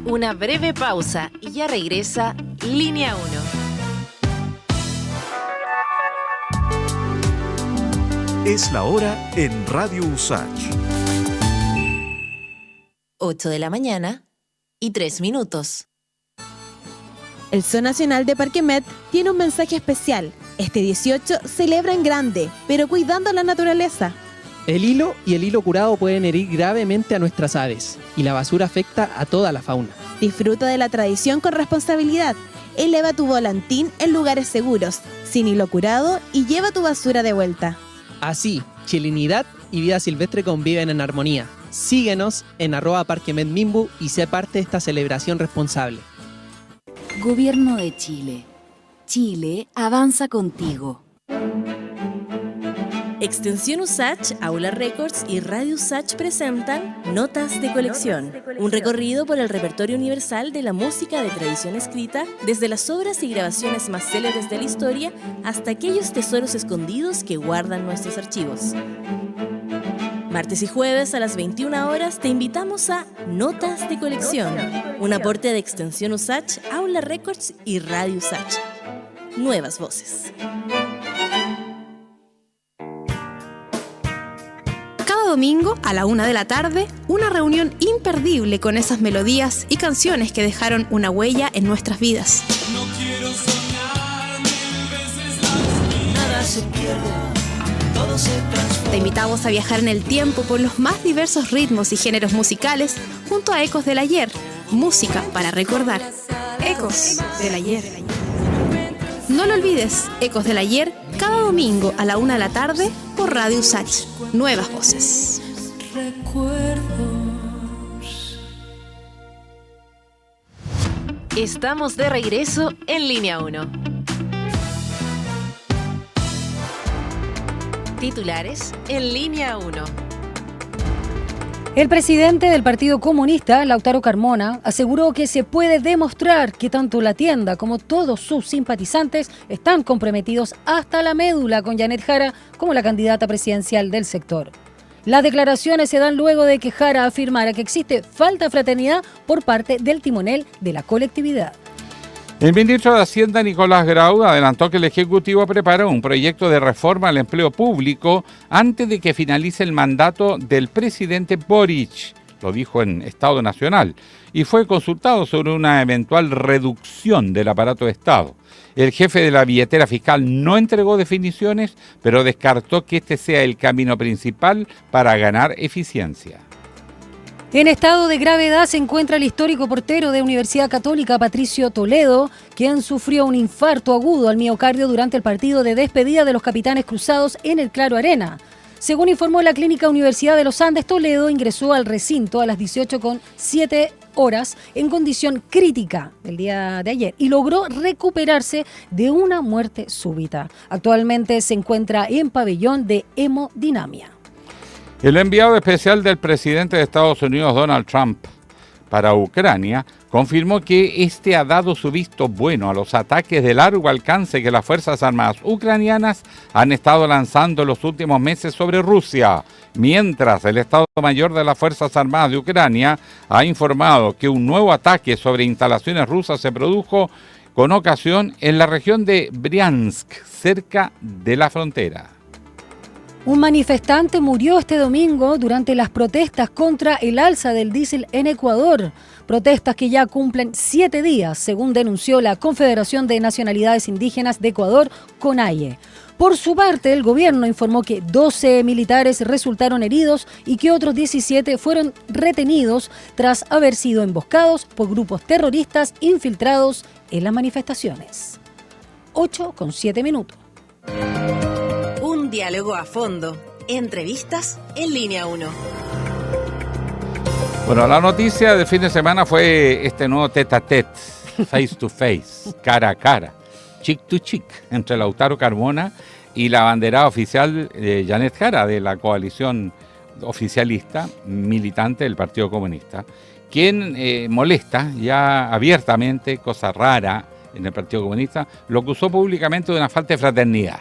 Una breve pausa y ya regresa Línea 1. Es la hora en Radio USACH. 8:03 a.m. El Zoo Nacional de Parque Met tiene un mensaje especial. Este 18 celebra en grande, pero cuidando la naturaleza. El hilo y el hilo curado pueden herir gravemente a nuestras aves y la basura afecta a toda la fauna. Disfruta de la tradición con responsabilidad. Eleva tu volantín en lugares seguros, sin hilo curado, y lleva tu basura de vuelta. Así, chilenidad y vida silvestre conviven en armonía. Síguenos en @parquemedmimbu y sé parte de esta celebración responsable. Gobierno de Chile. Chile avanza contigo. Extensión USACH, Aula Records y Radio USACH presentan Notas de Colección, un recorrido por el repertorio universal de la música de tradición escrita, desde las obras y grabaciones más célebres de la historia hasta aquellos tesoros escondidos que guardan nuestros archivos. Martes y jueves a las 21 horas te invitamos a Notas de Colección, un aporte de Extensión USACH, Aula Records y Radio USACH. Nuevas voces. Domingo a la 1 de la tarde, una reunión imperdible con esas melodías y canciones que dejaron una huella en nuestras vidas. No quiero soñar 1000 veces las... Nada se pierde, todo se transforma. Te invitamos a viajar en el tiempo por los más diversos ritmos y géneros musicales junto a Ecos del Ayer, música para recordar. Ecos del Ayer. No lo olvides, Ecos del Ayer, cada domingo a la 1 de la tarde por Radio USACH. Nuevas voces. Estamos de regreso en Línea 1. Titulares en Línea 1. El presidente del Partido Comunista, Lautaro Carmona, aseguró que se puede demostrar que tanto la tienda como todos sus simpatizantes están comprometidos hasta la médula con Janet Jara como la candidata presidencial del sector. Las declaraciones se dan luego de que Jara afirmara que existe falta de fraternidad por parte del timonel de la colectividad. El ministro de Hacienda, Nicolás Grau, adelantó que el Ejecutivo prepara un proyecto de reforma al empleo público antes de que finalice el mandato del presidente Boric. Lo dijo en Estado Nacional y fue consultado sobre una eventual reducción del aparato de Estado. El jefe de la billetera fiscal no entregó definiciones, pero descartó que este sea el camino principal para ganar eficiencia. En estado de gravedad se encuentra el histórico portero de Universidad Católica, Patricio Toledo, quien sufrió un infarto agudo al miocardio durante el partido de despedida de los Capitanes Cruzados en el Claro Arena. Según informó la Clínica Universidad de los Andes, Toledo ingresó al recinto a las 18:07 horas en condición crítica el día de ayer y logró recuperarse de una muerte súbita. Actualmente se encuentra en pabellón de hemodinamia. El enviado especial del presidente de Estados Unidos, Donald Trump, para Ucrania, confirmó que este ha dado su visto bueno a los ataques de largo alcance que las Fuerzas Armadas ucranianas han estado lanzando en los últimos meses sobre Rusia, mientras el Estado Mayor de las Fuerzas Armadas de Ucrania ha informado que un nuevo ataque sobre instalaciones rusas se produjo con ocasión en la región de Briansk, cerca de la frontera. Un manifestante murió este domingo durante las protestas contra el alza del diésel en Ecuador. Protestas que ya cumplen 7 días, según denunció la Confederación de Nacionalidades Indígenas de Ecuador, CONAIE. Por su parte, el gobierno informó que 12 militares resultaron heridos y que otros 17 fueron retenidos tras haber sido emboscados por grupos terroristas infiltrados en las manifestaciones. 8:07. Un diálogo a fondo. Entrevistas en Línea 1. Bueno, la noticia del fin de semana fue este nuevo tete-a-tete, face to face, cara a cara, chick to chick, entre Lautaro Carmona y la abanderada oficial Janet Jara de la coalición oficialista militante del Partido Comunista, quien molesta ya abiertamente, cosa rara en el Partido Comunista, lo acusó públicamente de una falta de fraternidad.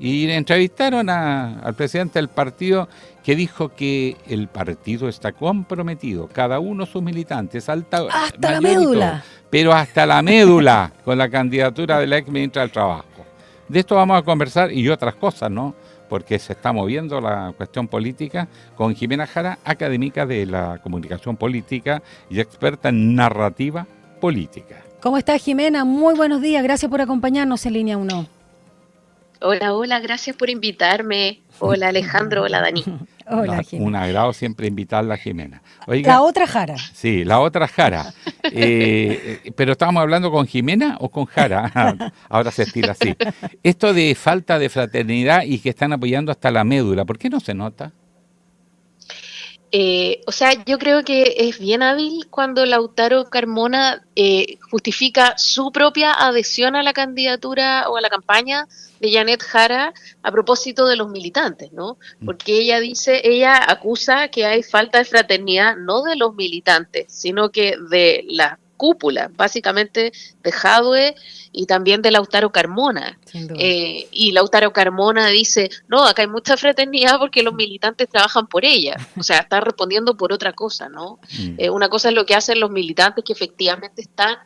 Y entrevistaron al presidente del partido, que dijo que el partido está comprometido, cada uno de sus militantes, hasta la médula, pero hasta la médula, con la candidatura de la ex ministra del Trabajo. De esto vamos a conversar y otras cosas, ¿no? Porque se está moviendo la cuestión política con Jimena Jara, académica de la comunicación política y experta en narrativa política. ¿Cómo está, Jimena? Muy buenos días, gracias por acompañarnos en Línea 1. Hola, gracias por invitarme. Hola Alejandro, hola Dani. Hola, Jimena. Un agrado siempre invitarla a Jimena. Oiga, la otra Jara. Sí, la otra Jara. Pero estábamos hablando con Jimena o con Jara. Ahora se estira así. Esto de falta de fraternidad y que están apoyando hasta la médula, ¿por qué no se nota? O sea, yo creo que es bien hábil cuando Lautaro Carmona justifica su propia adhesión a la candidatura o a la campaña de Janet Jara a propósito de los militantes, ¿no? Porque ella acusa que hay falta de fraternidad no de los militantes, sino que de la cúpula, básicamente de Jadwe y también de Lautaro Carmona. Y Lautaro Carmona dice, no, acá hay mucha fraternidad porque los militantes trabajan por ella. O sea, está respondiendo por otra cosa, ¿no? Una cosa es lo que hacen los militantes que efectivamente están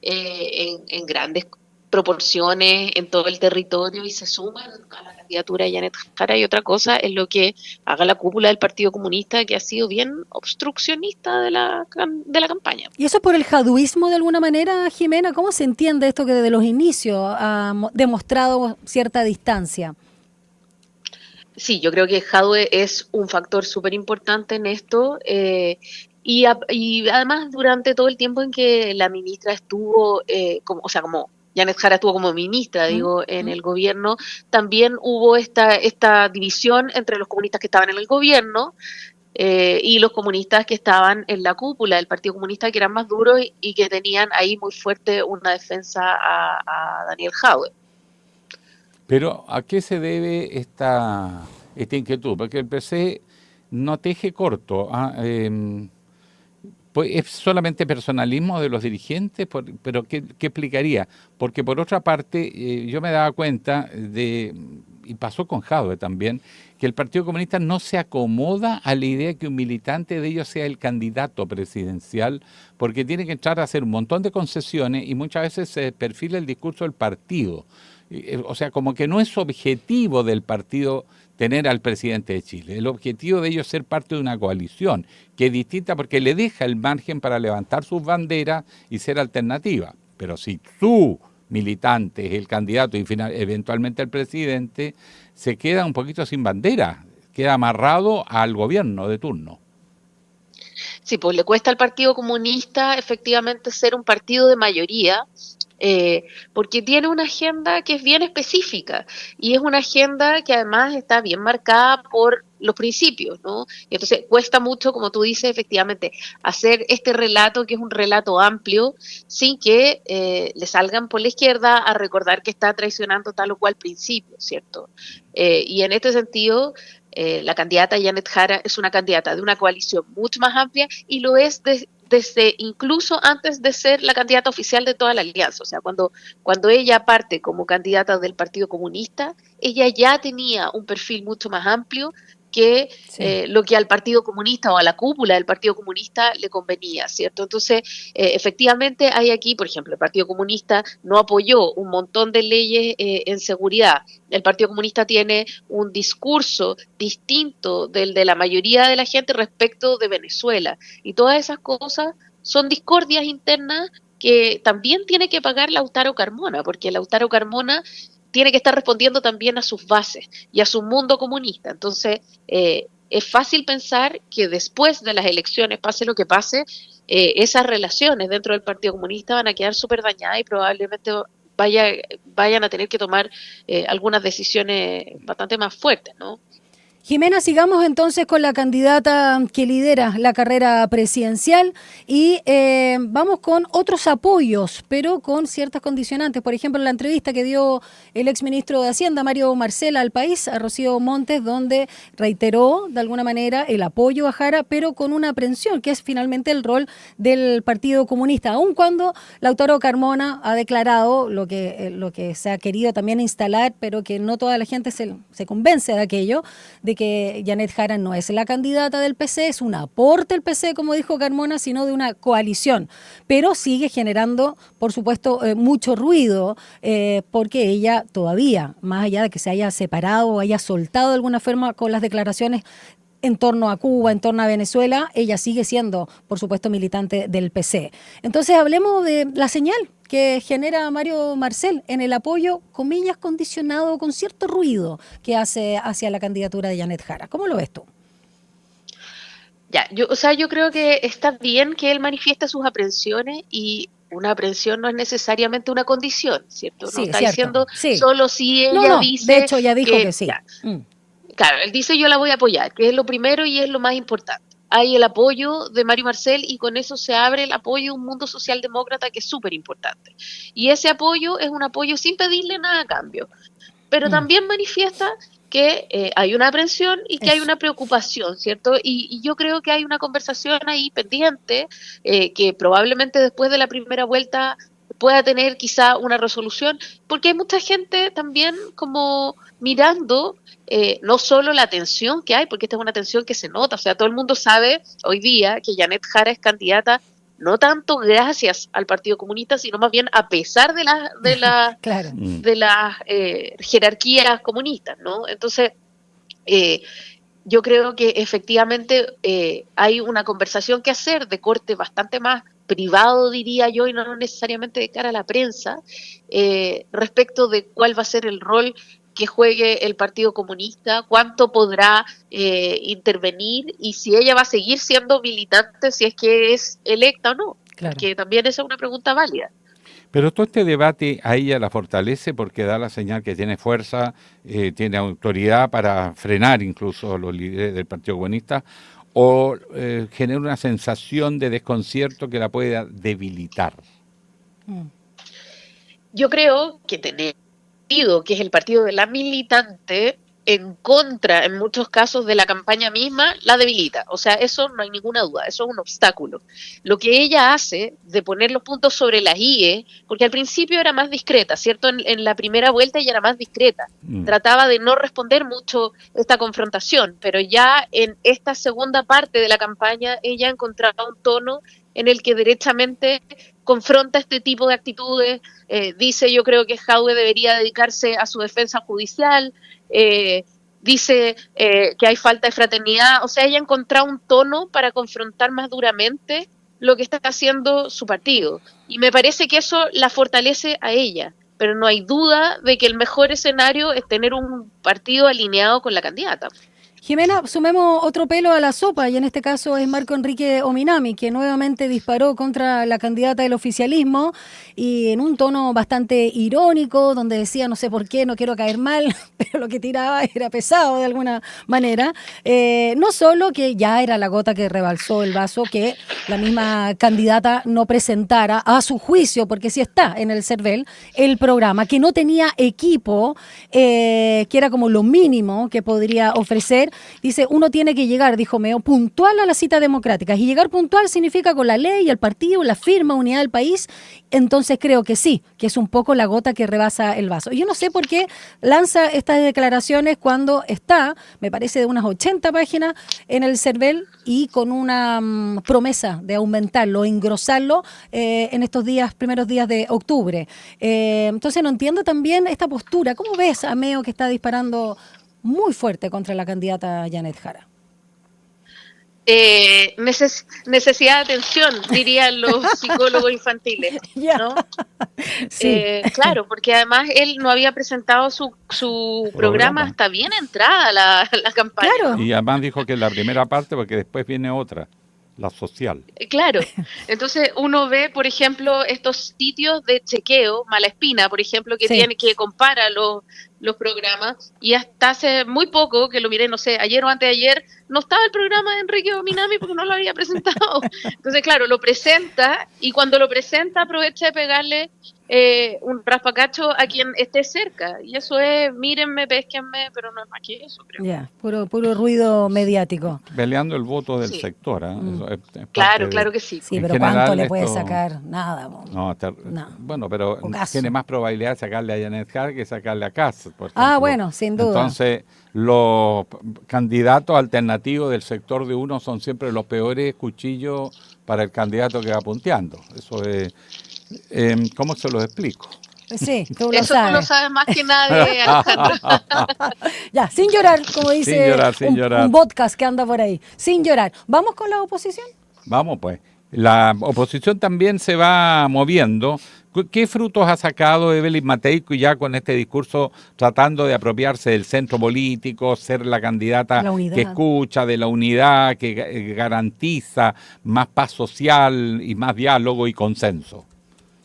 en grandes proporciones en todo el territorio y se suman a la candidatura de Janet Jara, y otra cosa es lo que haga la cúpula del Partido Comunista, que ha sido bien obstruccionista de la campaña. ¿Y eso es por el jaduismo de alguna manera, Jimena? ¿Cómo se entiende esto que desde los inicios ha demostrado cierta distancia? Sí, yo creo que Jadwe es un factor súper importante en esto, y además durante todo el tiempo en que la ministra estuvo, como Janet Jara estuvo como ministra, en el gobierno, también hubo esta división entre los comunistas que estaban en el gobierno y los comunistas que estaban en la cúpula del Partido Comunista, que eran más duros y que tenían ahí muy fuerte una defensa a Daniel Jadwe. Pero ¿a qué se debe esta inquietud? Porque el PC no teje corto. Pues ¿es solamente personalismo de los dirigentes? ¿Pero qué explicaría? Porque por otra parte, yo me daba cuenta y pasó con Jadwe también, que el Partido Comunista no se acomoda a la idea que un militante de ellos sea el candidato presidencial, porque tiene que entrar a hacer un montón de concesiones y muchas veces se perfila el discurso del partido. O sea, como que no es objetivo del partido tener al presidente de Chile. El objetivo de ellos es ser parte de una coalición, que es distinta porque le deja el margen para levantar sus banderas y ser alternativa. Pero si su militante es el candidato y eventualmente el presidente, se queda un poquito sin bandera, queda amarrado al gobierno de turno. Sí, pues le cuesta al Partido Comunista efectivamente ser un partido de mayoría, porque tiene una agenda que es bien específica y es una agenda que además está bien marcada por los principios, ¿no? Y entonces cuesta mucho, como tú dices, efectivamente, hacer este relato, que es un relato amplio, sin que le salgan por la izquierda a recordar que está traicionando tal o cual principio, ¿cierto? Y en este sentido, la candidata Janet Jara es una candidata de una coalición mucho más amplia y lo es desde incluso antes de ser la candidata oficial de toda la alianza. O sea, cuando ella parte como candidata del Partido Comunista, ella ya tenía un perfil mucho más amplio que lo que al Partido Comunista o a la cúpula del Partido Comunista le convenía, ¿cierto? Entonces, efectivamente hay aquí, por ejemplo, el Partido Comunista no apoyó un montón de leyes en seguridad. El Partido Comunista tiene un discurso distinto del de la mayoría de la gente respecto de Venezuela. Y todas esas cosas son discordias internas que también tiene que pagar Lautaro Carmona, porque Lautaro Carmona tiene que estar respondiendo también a sus bases y a su mundo comunista. Entonces, es fácil pensar que después de las elecciones, pase lo que pase, esas relaciones dentro del Partido Comunista van a quedar súper dañadas y probablemente vayan a tener que tomar algunas decisiones bastante más fuertes, ¿no? Jimena, sigamos entonces con la candidata que lidera la carrera presidencial y vamos con otros apoyos, pero con ciertas condicionantes. Por ejemplo, la entrevista que dio el exministro de Hacienda, Mario Marcel, al País, a Rocío Montes, donde reiteró de alguna manera el apoyo a Jara, pero con una aprensión, que es finalmente el rol del Partido Comunista, aun cuando Lautaro Carmona ha declarado lo que se ha querido también instalar, pero que no toda la gente se convence de aquello, de que Janet Jara no es la candidata del PC, es un aporte del PC, como dijo Carmona, sino de una coalición. Pero sigue generando, por supuesto, mucho ruido, porque ella todavía, más allá de que se haya separado o haya soltado de alguna forma con las declaraciones en torno a Cuba, en torno a Venezuela, ella sigue siendo, por supuesto, militante del PC. Entonces, hablemos de la señal que genera Mario Marcel en el apoyo, comillas, condicionado con cierto ruido que hace hacia la candidatura de Janet Jara. ¿Cómo lo ves tú? Yo creo que está bien que él manifieste sus aprensiones y una aprensión no es necesariamente una condición, ¿cierto? No está diciendo solo si ella dice... De hecho, ya dijo que sí. Claro, él dice yo la voy a apoyar, que es lo primero y es lo más importante. hay el apoyo de Mario Marcel y con eso se abre el apoyo de un mundo socialdemócrata que es súper importante. Y ese apoyo es un apoyo sin pedirle nada a cambio, pero también manifiesta que hay una aprensión y que hay una preocupación, ¿cierto? Y yo creo que hay una conversación ahí pendiente que probablemente después de la primera vuelta pueda tener quizá una resolución, porque hay mucha gente también como mirando no solo la tensión que hay, porque esta es una tensión que se nota, o sea, todo el mundo sabe hoy día que Janet Jara es candidata no tanto gracias al Partido Comunista, sino más bien a pesar de las Claro. de las jerarquías comunistas, ¿no? Entonces, yo creo que efectivamente hay una conversación que hacer de corte bastante más privado, diría yo, y no necesariamente de cara a la prensa, respecto de cuál va a ser el rol que juegue el Partido Comunista, cuánto podrá intervenir y si ella va a seguir siendo militante si es que es electa o no, Claro. que también esa es una pregunta válida. Pero todo este debate a ella la fortalece porque da la señal que tiene fuerza, tiene autoridad para frenar incluso a los líderes del Partido Comunista, o genera una sensación de desconcierto que la pueda debilitar. Yo creo que tener partido, que es el partido de la militante, en contra, en muchos casos, de la campaña misma, la debilita. O sea, eso no hay ninguna duda, eso es un obstáculo. Lo que ella hace de poner los puntos sobre las IE, porque al principio era más discreta, ¿cierto? En la primera vuelta ella era más discreta. Trataba de no responder mucho esta confrontación, pero ya en esta segunda parte de la campaña ella ha encontrado un tono en el que derechamente confronta este tipo de actitudes, dice yo creo que Jadwe debería dedicarse a su defensa judicial, dice que hay falta de fraternidad, o sea, ella ha encontrado un tono para confrontar más duramente lo que está haciendo su partido, y me parece que eso la fortalece a ella, pero no hay duda de que el mejor escenario es tener un partido alineado con la candidata. Jimena, sumemos otro pelo a la sopa y en este caso es Marco Enrique Ominami, que nuevamente disparó contra la candidata del oficialismo y en un tono bastante irónico, donde decía no sé por qué, no quiero caer mal, pero lo que tiraba era pesado de alguna manera. No solo que ya era la gota que rebalsó el vaso, que la misma candidata no presentara a su juicio, porque sí está en el CERVEL, el programa, que no tenía equipo, que era como lo mínimo que podría ofrecer. Dice, uno tiene que llegar, dijo Meo, puntual a las citas democráticas. Y llegar puntual significa con la ley, el partido, la firma, unidad del país. Entonces creo que sí, que es un poco la gota que rebasa el vaso. Y yo no sé por qué lanza estas declaraciones cuando está, me parece, de unas 80 páginas en el CERVEL y con una promesa de aumentarlo, engrosarlo en estos primeros días de octubre. Entonces no entiendo también esta postura. ¿Cómo ves a Meo que está disparando muy fuerte contra la candidata Janet Jara? Necesidad de atención, dirían los psicólogos infantiles, ¿no? Sí. Claro, porque además él no había presentado su programa hasta bien entrada la campaña. Claro. ¿no? Y además dijo que es la primera parte porque después viene otra, la social. Claro, entonces uno ve, por ejemplo, estos sitios de chequeo, Malaspina, por ejemplo, que tiene que compara los programas, y hasta hace muy poco, que lo miré, no sé, ayer o antes de ayer, no estaba el programa de Enrique Ominami porque no lo había presentado. Entonces, claro, lo presenta, y cuando lo presenta aprovecha de pegarle un raspacacho a quien esté cerca, y eso es, mírenme, pésquenme, pero no es más que eso, creo. Ya, puro ruido mediático. Peleando el voto del sector. Eso es Claro que sí. Sí, pero ¿cuánto le puede sacar? Nada. No, bueno, pero tiene más probabilidad de sacarle a Janet Jara que sacarle a Kass, por ejemplo. Ah, bueno, sin duda. Entonces, los candidatos alternativos del sector de uno son siempre los peores cuchillos para el candidato que va punteando. Eso es... ¿cómo se lo explico? Sí, tú lo Eso sabes. tú lo sabes más que nadie, Alejandro. Ya, sin llorar, como dice sin llorar. un podcast que anda por ahí. Sin llorar. ¿Vamos con la oposición? Vamos pues. La oposición también se va moviendo. ¿Qué frutos ha sacado Evelyn Mateico ya con este discurso tratando de apropiarse del centro político, ser la candidata que escucha, de la unidad, que garantiza más paz social y más diálogo y consenso?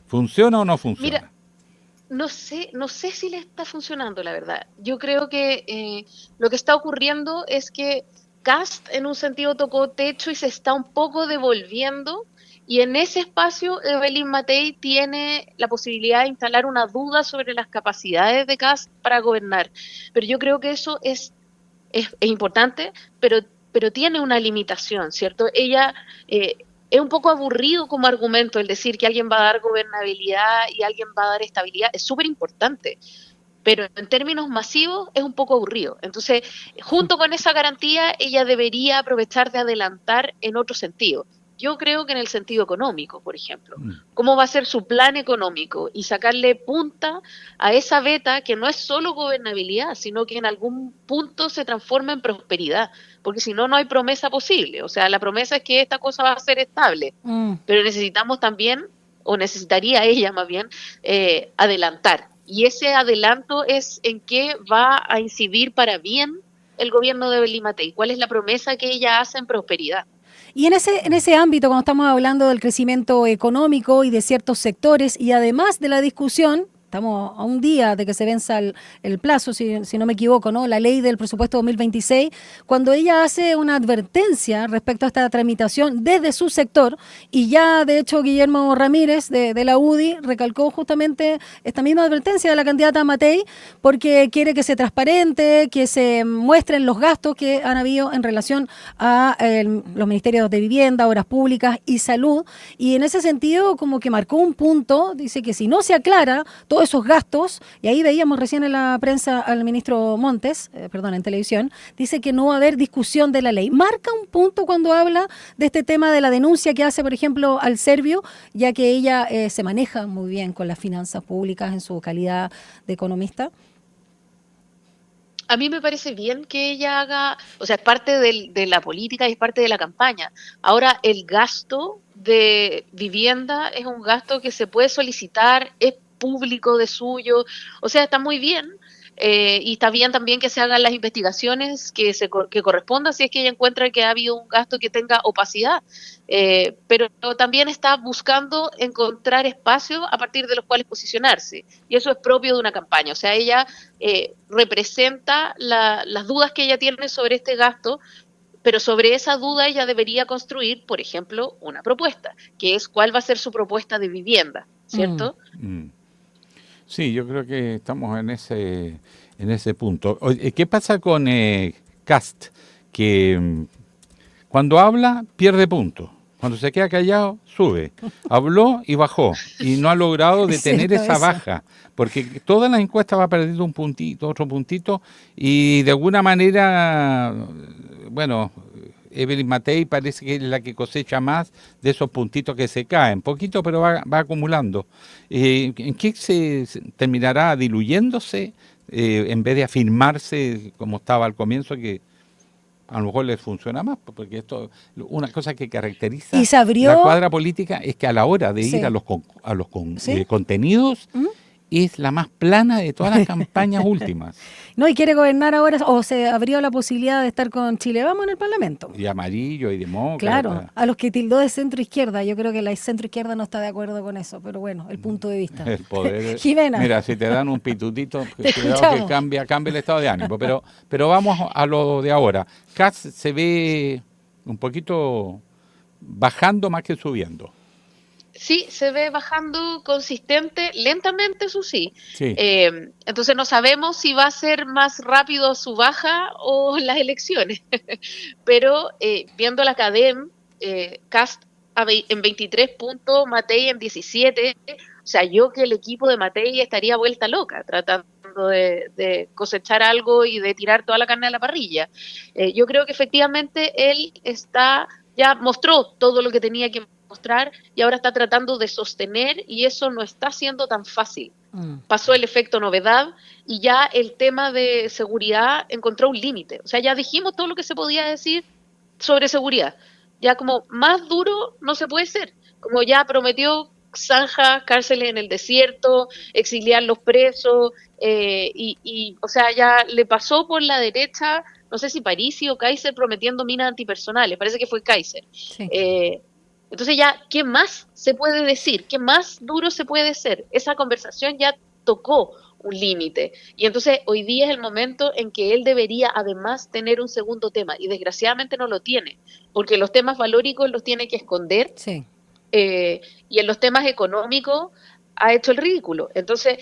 ¿Funciona o no funciona? Mira, no sé si le está funcionando, la verdad. Yo creo que lo que está ocurriendo es que Kast en un sentido tocó techo y se está un poco devolviendo, y en ese espacio Evelyn Matei tiene la posibilidad de instalar una duda sobre las capacidades de Kast para gobernar. Pero yo creo que eso es importante, pero tiene una limitación, ¿cierto? Ella es un poco aburrido como argumento el decir que alguien va a dar gobernabilidad y alguien va a dar estabilidad, es súper importante, pero en términos masivos es un poco aburrido. Entonces, junto con esa garantía, ella debería aprovechar de adelantar en otro sentido. Yo creo que en el sentido económico, por ejemplo. ¿Cómo va a ser su plan económico? Y sacarle punta a esa beta que no es solo gobernabilidad, sino que en algún punto se transforma en prosperidad. Porque si no, no hay promesa posible. O sea, la promesa es que esta cosa va a ser estable. Pero necesitamos también, o necesitaría ella más bien, adelantar. Y ese adelanto es en qué va a incidir para bien el gobierno de Evelyn Matei. ¿Cuál es la promesa que ella hace en prosperidad? Y en ese ámbito, cuando estamos hablando del crecimiento económico y de ciertos sectores, y además de la discusión, estamos a un día de que se venza el plazo, si no me equivoco, ¿no? La ley del presupuesto 2026, cuando ella hace una advertencia respecto a esta tramitación desde su sector, y ya de hecho Guillermo Ramírez de la UDI recalcó justamente esta misma advertencia de la candidata Matei, porque quiere que se transparente, que se muestren los gastos que han habido en relación a los ministerios de Vivienda, Obras Públicas y Salud, y en ese sentido como que marcó un punto, dice que si no se aclara todo esos gastos, y ahí veíamos recién en la prensa al ministro Montes, en televisión, dice que no va a haber discusión de la ley. Marca un punto cuando habla de este tema de la denuncia que hace, por ejemplo, al Servio, ya que ella se maneja muy bien con las finanzas públicas en su calidad de economista. A mí me parece bien que ella haga, o sea, es parte de la política y es parte de la campaña. Ahora, el gasto de vivienda es un gasto que se puede solicitar, es público de suyo, o sea, está muy bien, y está bien también que se hagan las investigaciones que correspondan si es que ella encuentra que ha habido un gasto que tenga opacidad, pero también está buscando encontrar espacios a partir de los cuales posicionarse, y eso es propio de una campaña. O sea, ella representa las dudas que ella tiene sobre este gasto, pero sobre esa duda ella debería construir, por ejemplo, una propuesta, que es cuál va a ser su propuesta de vivienda, ¿cierto? Sí, yo creo que estamos en ese punto. Oye, ¿qué pasa con Kast? Que cuando habla pierde puntos, cuando se queda callado sube. Habló y bajó y no ha logrado detener esa baja, porque todas las encuestas va perdiendo un puntito, otro puntito, y de alguna manera, bueno, Evelyn Matei parece que es la que cosecha más de esos puntitos que se caen, poquito, pero va acumulando. ¿En qué se terminará diluyéndose en vez de afirmarse como estaba al comienzo, que a lo mejor les funciona más? Porque esto, una cosa que caracteriza la cuadra política es que a la hora de ir a los contenidos, es la más plana de todas las campañas últimas. No, y quiere gobernar ahora, o se abrió la posibilidad de estar con Chile Vamos en el Parlamento. Y amarillo y demócrata. Claro, a los que tildó de centro-izquierda. Yo creo que la centro-izquierda no está de acuerdo con eso, pero bueno, el punto de vista. El poder. Jimena. Mira, si te dan un pitutito, cuidado que cambia el estado de ánimo. Pero vamos a lo de ahora. Kast se ve un poquito bajando más que subiendo. Sí, se ve bajando consistente, lentamente, eso sí. Entonces no sabemos si va a ser más rápido su baja o las elecciones. Pero viendo la CADEM, Kast en 23 puntos, Matei en 17. O sea, yo que el equipo de Matei estaría vuelta loca tratando de cosechar algo y de tirar toda la carne a la parrilla. Yo creo que efectivamente él ya mostró todo lo que tenía que mostrar y ahora está tratando de sostener, y eso no está siendo tan fácil. Pasó el efecto novedad y ya el tema de seguridad encontró un límite. O sea, ya dijimos todo lo que se podía decir sobre seguridad. Ya como más duro no se puede ser. Como ya prometió zanjas, cárceles en el desierto, exiliar los presos, o sea, ya le pasó por la derecha, no sé si Parisi o Kaiser prometiendo minas antipersonales, parece que fue Kaiser. Sí. Entonces ya, ¿qué más se puede decir? ¿Qué más duro se puede ser? Esa conversación ya tocó un límite. Y entonces hoy día es el momento en que él debería además tener un segundo tema, y desgraciadamente no lo tiene, porque los temas valóricos los tiene que esconder, Sí. Y en los temas económicos ha hecho el ridículo. Entonces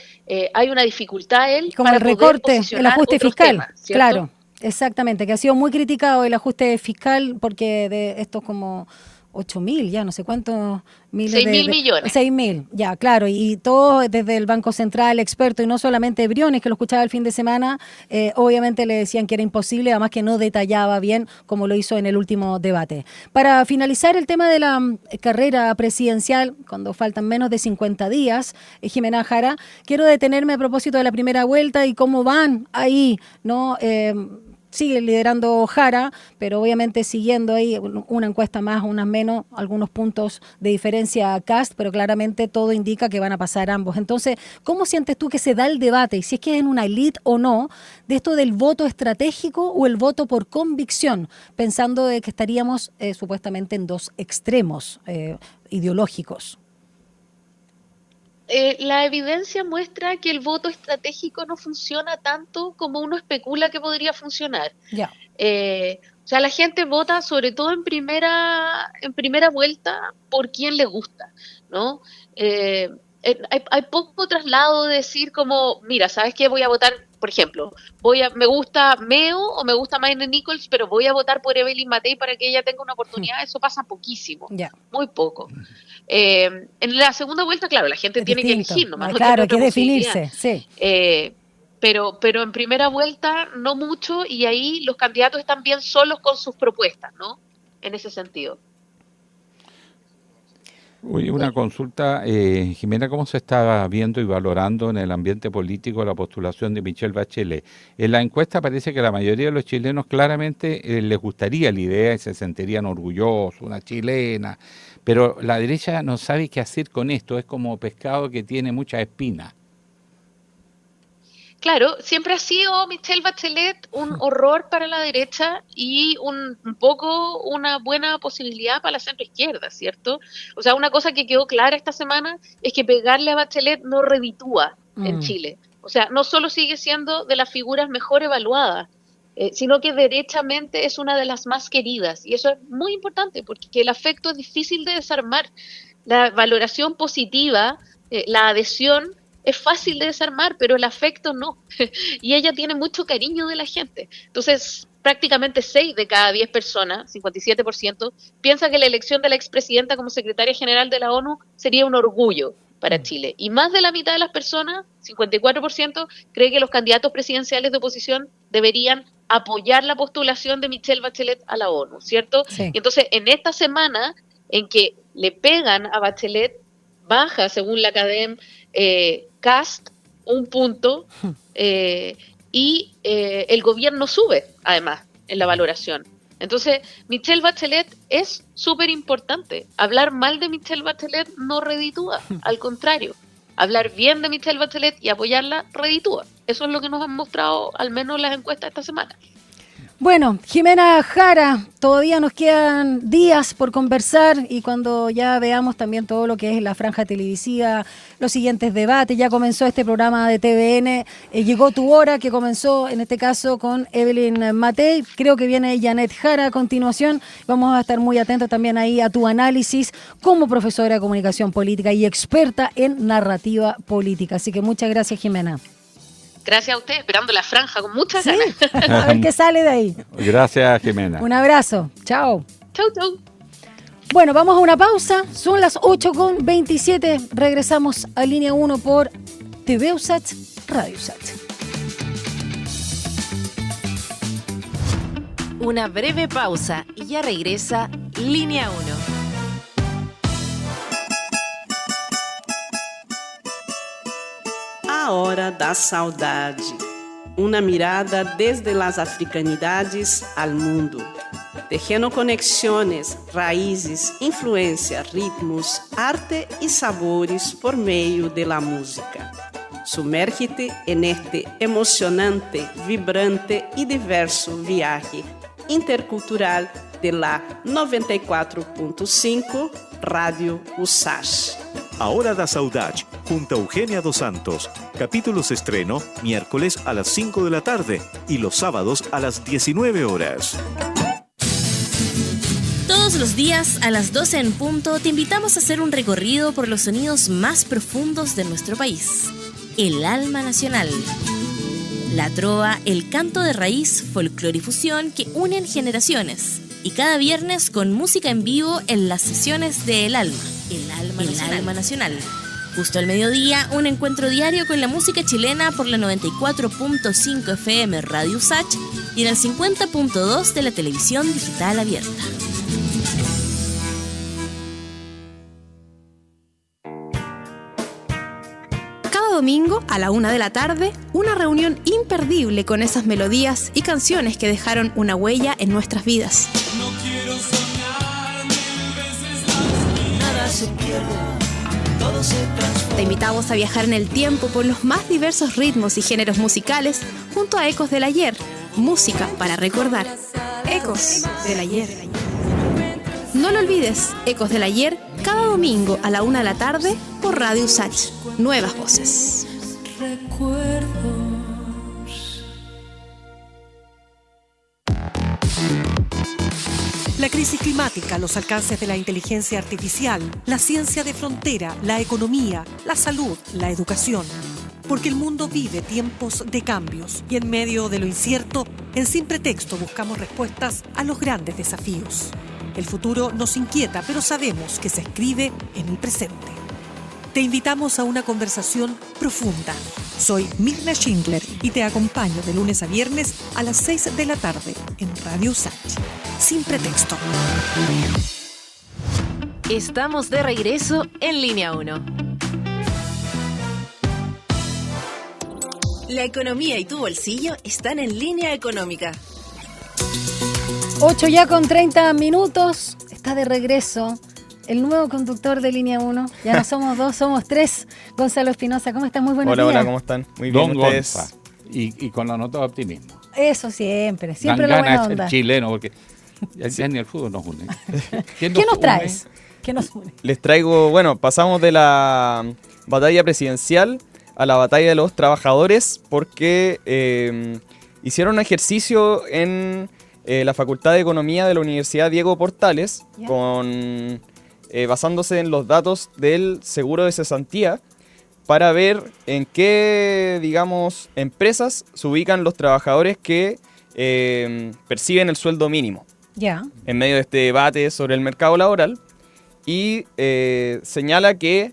hay una dificultad él Como para el poder recorte, el posicionar ajuste otros fiscal, temas, ¿cierto? claro, exactamente, que ha sido muy criticado el ajuste fiscal porque de estos como 8.000, ya no sé cuántos miles 6.000 millones. 6.000, ya, claro, y todo desde el Banco Central, experto, y no solamente Briones, que lo escuchaba el fin de semana, obviamente le decían que era imposible, además que no detallaba bien como lo hizo en el último debate. Para finalizar el tema de la carrera presidencial, cuando faltan menos de 50 días, Jimena Jara, quiero detenerme a propósito de la primera vuelta y cómo van ahí, ¿no? Sigue liderando Jara, pero obviamente siguiendo ahí una encuesta más, unas menos, algunos puntos de diferencia a Kast, pero claramente todo indica que van a pasar ambos. Entonces, ¿cómo sientes tú que se da el debate, y si es que es en una elite o no, de esto del voto estratégico o el voto por convicción, pensando de que estaríamos supuestamente en dos extremos ideológicos? La evidencia muestra que el voto estratégico no funciona tanto como uno especula que podría funcionar. Ya. O sea, la gente vota sobre todo en primera vuelta por quien le gusta, ¿no? Hay poco traslado de decir como, mira, ¿sabes qué? Voy a votar, por ejemplo, me gusta Meo o me gusta Maine Nichols, pero voy a votar por Evelyn Matei para que ella tenga una oportunidad. Eso pasa poquísimo, muy poco. En la segunda vuelta, claro, la gente tiene que elegir nomás. Claro, no tiene hay otra que definirse, posibilidad. sí. Pero en primera vuelta no mucho, y ahí los candidatos están bien solos con sus propuestas, ¿no? En ese sentido. Oye, una consulta, Jimena, ¿cómo se está viendo y valorando en el ambiente político la postulación de Michelle Bachelet? En la encuesta parece que la mayoría de los chilenos claramente les gustaría la idea y se sentirían orgullosos, una chilena, pero la derecha no sabe qué hacer con esto, es como pescado que tiene muchas espinas. Claro, siempre ha sido Michelle Bachelet un horror para la derecha y un poco una buena posibilidad para la centroizquierda, ¿cierto? O sea, una cosa que quedó clara esta semana es que pegarle a Bachelet no reditúa en Chile. O sea, no solo sigue siendo de las figuras mejor evaluadas, sino que derechamente es una de las más queridas. Y eso es muy importante porque el afecto es difícil de desarmar. La valoración positiva, la adhesión, es fácil de desarmar, pero el afecto no. Y ella tiene mucho cariño de la gente. Entonces, prácticamente 6 de cada 10 personas, 57%, piensa que la elección de la expresidenta como secretaria general de la ONU sería un orgullo para Chile. Y más de la mitad de las personas, 54%, cree que los candidatos presidenciales de oposición deberían apoyar la postulación de Michelle Bachelet a la ONU, ¿cierto? Sí. Y entonces, en esta semana en que le pegan a Bachelet, baja, según la Academ, Kast un punto y el gobierno sube, además, en la valoración. Entonces, Michelle Bachelet es súper importante. Hablar mal de Michelle Bachelet no reditúa, al contrario. Hablar bien de Michelle Bachelet y apoyarla reditúa. Eso es lo que nos han mostrado al menos las encuestas esta semana. Bueno, Jimena Jara, todavía nos quedan días por conversar y cuando ya veamos también todo lo que es la franja televisiva, los siguientes debates, ya comenzó este programa de TVN, llegó tu hora, que comenzó en este caso con Evelyn Matei, creo que viene Janet Jara a continuación, vamos a estar muy atentos también ahí a tu análisis como profesora de comunicación política y experta en narrativa política, así que muchas gracias, Jimena. Gracias a usted, esperando la franja con muchas ¿Sí? ganas. A ver qué sale de ahí. Gracias, Jimena. Un abrazo. Chao. Chau, chau. Bueno, vamos a una pausa. Son las 8:27. Regresamos a Línea 1 por TV USACH, Radio USACH. Una breve pausa y ya regresa Línea 1. A Hora da Saudade. Uma mirada desde las africanidades al mundo. Tejendo conexiones, raízes, influência, ritmos, arte e sabores por meio de la música. Sumérgete en este emocionante, vibrante e diverso viaje intercultural de la 94.5 Rádio USACH. A Hora da Saudade, junto a Eugênia dos Santos, Capítulos estreno miércoles a las 5 de la tarde y los sábados a las 19 horas. Todos los días a las 12 en punto te invitamos a hacer un recorrido por los sonidos más profundos de nuestro país. El alma nacional. La trova, el canto de raíz, folclore y fusión que unen generaciones. Y cada viernes con música en vivo en las sesiones de El Alma. El Alma Nacional. Justo al mediodía, un encuentro diario con la música chilena por la 94.5 FM Radio USACH y en el 50.2 de la televisión digital abierta. Domingo a la 1 de la tarde, una reunión imperdible con esas melodías y canciones que dejaron una huella en nuestras vidas. No quiero soñar 1000 veces nada se pierde, todo se transforma. Te invitamos a viajar en el tiempo por los más diversos ritmos y géneros musicales junto a Ecos del Ayer, música para recordar. Ecos del Ayer. No lo olvides, Ecos del Ayer, cada domingo a la 1 de la tarde por Radio USACH. Nuevas voces. Recuerdos. La crisis climática, los alcances de la inteligencia artificial, la ciencia de frontera, la economía, la salud, la educación. Porque el mundo vive tiempos de cambios y en medio de lo incierto, en Sin Pretexto buscamos respuestas a los grandes desafíos. El futuro nos inquieta, pero sabemos que se escribe en el presente. Te invitamos a una conversación profunda. Soy Mirna Schindler y te acompaño de lunes a viernes a las 6 de la tarde en Radio USACH. Sin Pretexto. Estamos de regreso en Línea 1. La economía y tu bolsillo están en Línea Económica. 8 ya con 30 minutos. Está de regreso el nuevo conductor de Línea 1. Ya no somos dos, somos tres. Gonzalo Espinosa, ¿cómo estás? Muy buenos días. Hola, ¿cómo están? Muy bien, Don ustedes. Gonza. Y con la nota de optimismo. Eso siempre Dan la buena ganas onda. el chileno, porque ya ni el fútbol nos une. ¿Qué nos traes? ¿Qué nos une? Les traigo, bueno, pasamos de la batalla presidencial a la batalla de los trabajadores porque hicieron un ejercicio en la Facultad de Economía de la Universidad Diego Portales, basándose en los datos del seguro de cesantía, para ver en qué, digamos, empresas se ubican los trabajadores que perciben el sueldo mínimo. Ya. En medio de este debate sobre el mercado laboral, y señala que,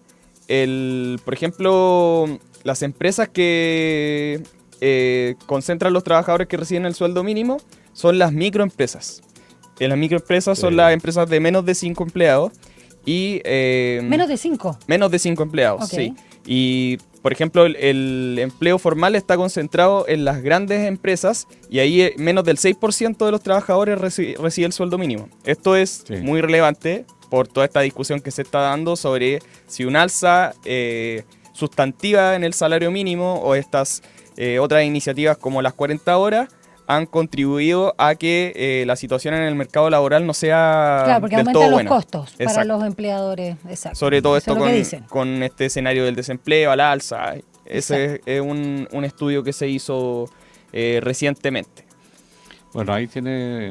por ejemplo, las empresas que concentran los trabajadores que reciben el sueldo mínimo son las microempresas. Las microempresas son las empresas de menos de 5 empleados. Y, ¿Menos de 5? Menos de 5 empleados, Okay. sí. Y, por ejemplo, el empleo formal está concentrado en las grandes empresas y ahí menos del 6% de los trabajadores recibe el sueldo mínimo. Esto es muy relevante por toda esta discusión que se está dando sobre si un alza sustantiva en el salario mínimo o estas otras iniciativas como las 40 horas han contribuido a que la situación en el mercado laboral no sea Claro, porque del aumentan todo los buena. costos para Exacto. los empleadores. Exacto. Sobre todo Eso esto es lo que con este escenario del desempleo al alza. Ese es un estudio que se hizo recientemente. Bueno, ahí tiene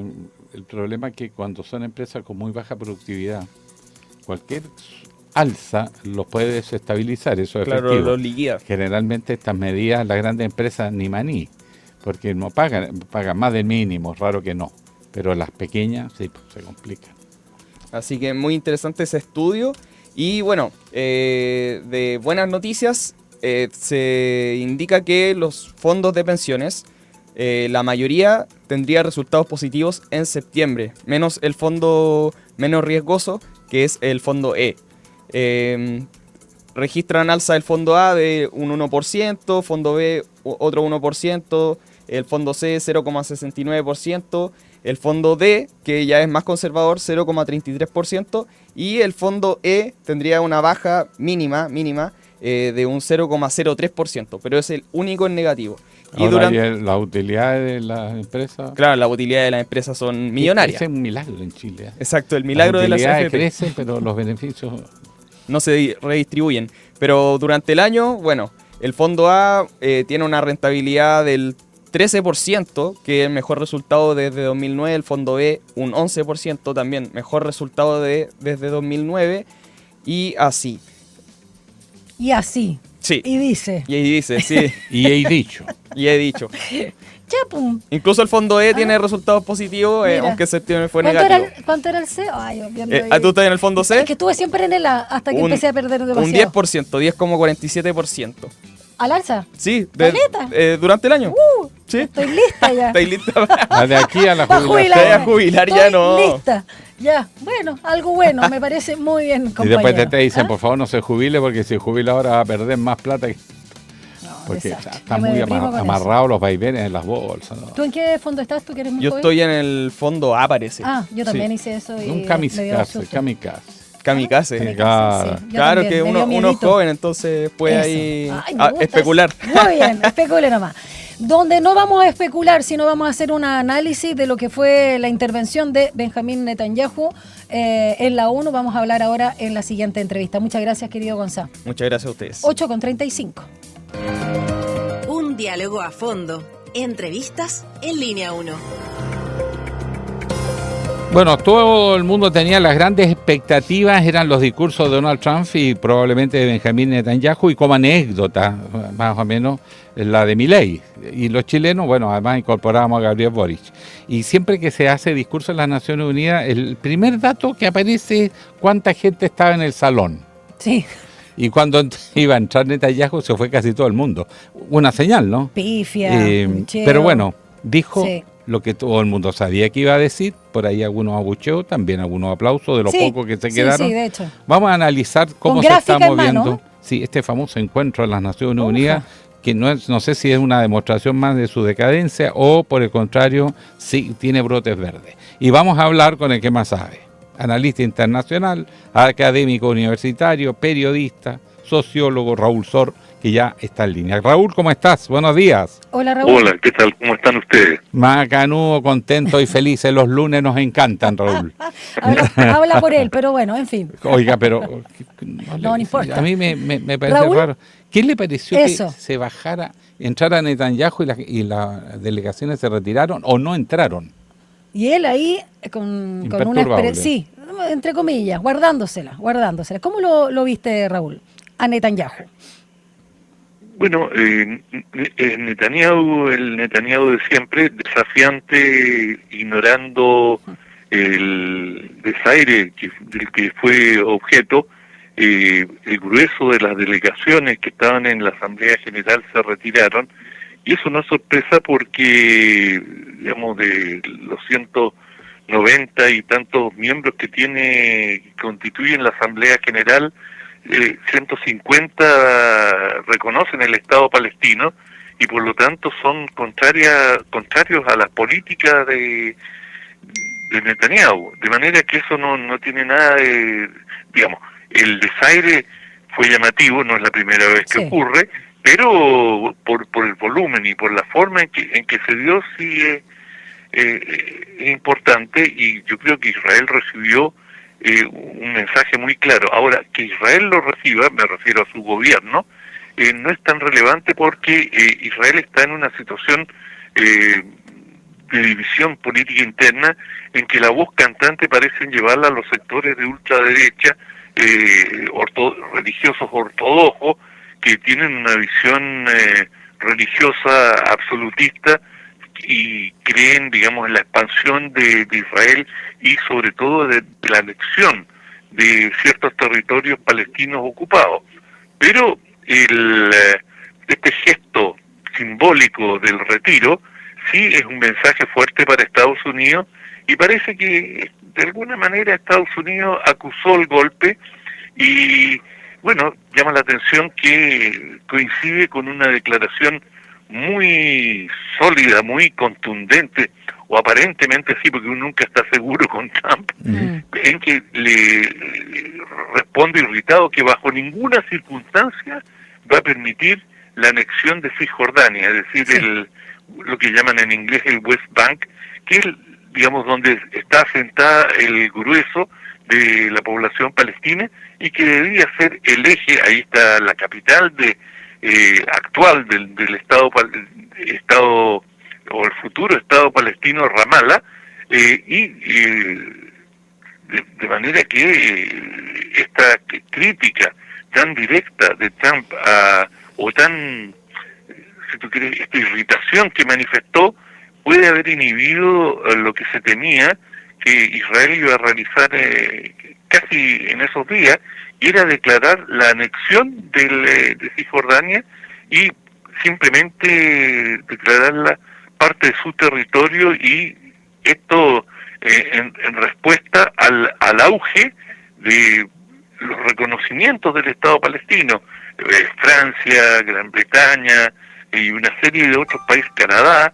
el problema que cuando son empresas con muy baja productividad, cualquier alza los puede desestabilizar, eso es Claro, efectivo. los liquida. Generalmente estas medidas, las grandes empresas ni maní, porque no pagan más del mínimo, raro que no. Pero las pequeñas sí, pues, se complican. Así que muy interesante ese estudio. Y bueno, de buenas noticias, se indica que los fondos de pensiones, la mayoría tendría resultados positivos en septiembre, menos el fondo menos riesgoso, que es el fondo E. Registran alza del fondo A de un 1%, fondo B otro 1%, el fondo C 0,69%, el fondo D, que ya es más conservador, 0,33%, y el fondo E tendría una baja mínima de un 0,03%, pero es el único en negativo. Ahora las utilidades de las empresas... Claro, las utilidades de las empresas son millonarias. Ese es un milagro en Chile. Exacto, el milagro de las utilidades AFP. crecen, pero los beneficios... no se redistribuyen. Pero durante el año, bueno, El fondo A tiene una rentabilidad del 13%, que es el mejor resultado desde 2009. El fondo B, un 11%, también mejor resultado desde 2009. Y así. Y así. Sí. Y dice. Y ahí dice, sí. Y he dicho. Y he dicho. Ya, pum. Incluso el fondo E tiene resultados positivos, Mira. aunque septiembre fue ¿Cuánto negativo. ¿Cuánto era el C? Ay, yo viendo ahí. ¿Tú estás en el fondo C? Es que estuve siempre en el A hasta que empecé a perder Un demasiado. 10%, 10,47%. ¿Al alza? Sí, ¿Caleta? durante el año. Sí. Estoy lista ya. ¿Estáis lista? De aquí a la Pa' jubilación. Te vas a jubilar ya, Estoy no. lista. Ya, bueno, algo bueno, me parece muy bien, Y compañero. después te dicen, ¿Ah? por favor, no se jubile, porque si jubila ahora va a perder más plata. Porque desastre. están Yo me muy deprimo con amarrados los vaivenes en las bolsas, ¿no? ¿Tú en qué fondo estás? ¿Tú que eres muy Yo joven? estoy en el fondo A, parece. Ah, yo también Sí. hice eso y Un me dio kamikaze, susto. Kamikaze. Sí, Claro. yo Claro también, que me dio uno es miedito. joven, entonces puede Eso. ahí Ay, me gusta especular. eso. Muy bien, especule nomás. Donde no vamos a especular, sino vamos a hacer un análisis de lo que fue la intervención de Benjamín Netanyahu en la ONU. Vamos a hablar ahora en la siguiente entrevista. Muchas gracias, querido Gonzalo. Muchas gracias a ustedes. 8:35. Un diálogo a fondo. Entrevistas en Línea 1. Bueno, todo el mundo tenía las grandes expectativas, eran los discursos de Donald Trump y probablemente de Benjamín Netanyahu, y como anécdota, más o menos, la de Milei. Y los chilenos, bueno, además incorporamos a Gabriel Boric. Y siempre que se hace discurso en las Naciones Unidas, el primer dato que aparece es cuánta gente estaba en el salón. Sí. Y cuando iba a entrar Netanyahu se fue casi todo el mundo. Una señal, ¿no? Pifia, bucheo. Pero bueno, dijo Sí. lo que todo el mundo sabía que iba a decir, por ahí algunos abucheos, también algunos aplausos de los Sí, pocos que se sí, quedaron. sí, de hecho. Vamos a analizar cómo Con se está gráfica en moviendo mano. este famoso encuentro en las Naciones Unidas, que no sé si es una demostración más de su decadencia o por el contrario, sí tiene brotes verdes. Y vamos a hablar con el que más sabe. Analista internacional, académico universitario, periodista, sociólogo, Raúl Sor, que ya está en línea. Raúl, ¿cómo estás? Buenos días. Hola, Raúl. Hola, ¿qué tal? ¿Cómo están ustedes? Macanudo, contento y felices. Los lunes nos encantan, Raúl. Habla por él, pero bueno, en fin. Oiga, pero No importa. a mí me parece Raúl, raro. ¿Qué le pareció eso. que se bajara, entrara Netanyahu y las delegaciones se retiraron o no entraron? Y él ahí con una Imperturbable. sí, entre comillas, guardándosela. ¿Cómo lo viste, Raúl? A Netanyahu. Bueno, Netanyahu, el Netanyahu de siempre, desafiante, ignorando el desaire del que fue objeto, el grueso de las delegaciones que estaban en la Asamblea General se retiraron, y eso no es sorpresa porque, digamos, de los 190 y tantos miembros que constituyen la Asamblea General, 150 reconocen el Estado palestino y por lo tanto son contrarios a las políticas de Netanyahu, de manera que eso no tiene nada de, digamos, el desaire fue llamativo, no es la primera vez que ocurre, pero por el volumen y por la forma en que se dio sí es importante, y yo creo que Israel recibió un mensaje muy claro. Ahora, que Israel lo reciba, me refiero a su gobierno, no es tan relevante porque Israel está en una situación de división política interna en que la voz cantante parecen llevarla a los sectores de ultraderecha, religiosos ortodoxos, que tienen una visión religiosa absolutista y creen, digamos, en la expansión de Israel y sobre todo de la anexión de ciertos territorios palestinos ocupados. Pero este gesto simbólico del retiro sí es un mensaje fuerte para Estados Unidos, y parece que de alguna manera Estados Unidos acusó el golpe, y bueno, llama la atención que coincide con una declaración muy sólida, muy contundente, o aparentemente sí, porque uno nunca está seguro con Trump, en que le responde irritado que bajo ninguna circunstancia va a permitir la anexión de Cisjordania, es decir, lo que llaman en inglés el West Bank, que es, digamos, donde está asentada el grueso de la población palestina y que debía ser el eje. Ahí está la capital de actual del Estado o el futuro Estado palestino Ramallah, de manera que esta crítica tan directa de Trump o tan, si tú quieres, esta irritación que manifestó puede haber inhibido lo que se temía que Israel iba a realizar casi en esos días, y era declarar la anexión de Cisjordania y simplemente declararla parte de su territorio, y esto en respuesta al auge de los reconocimientos del Estado palestino. Francia, Gran Bretaña y una serie de otros países, Canadá,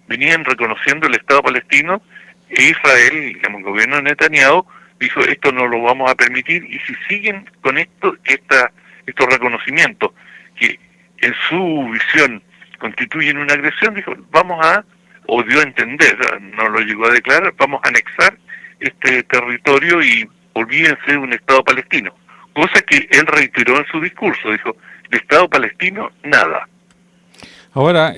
venían reconociendo el Estado palestino, e Israel, digamos, el gobierno de Netanyahu, dijo esto no lo vamos a permitir, y si siguen con estos reconocimientos que en su visión constituyen una agresión, dijo o dio a entender, no lo llegó a declarar, vamos a anexar este territorio y olvídense de un Estado palestino, cosa que él reiteró en su discurso, dijo, de Estado palestino nada. Ahora,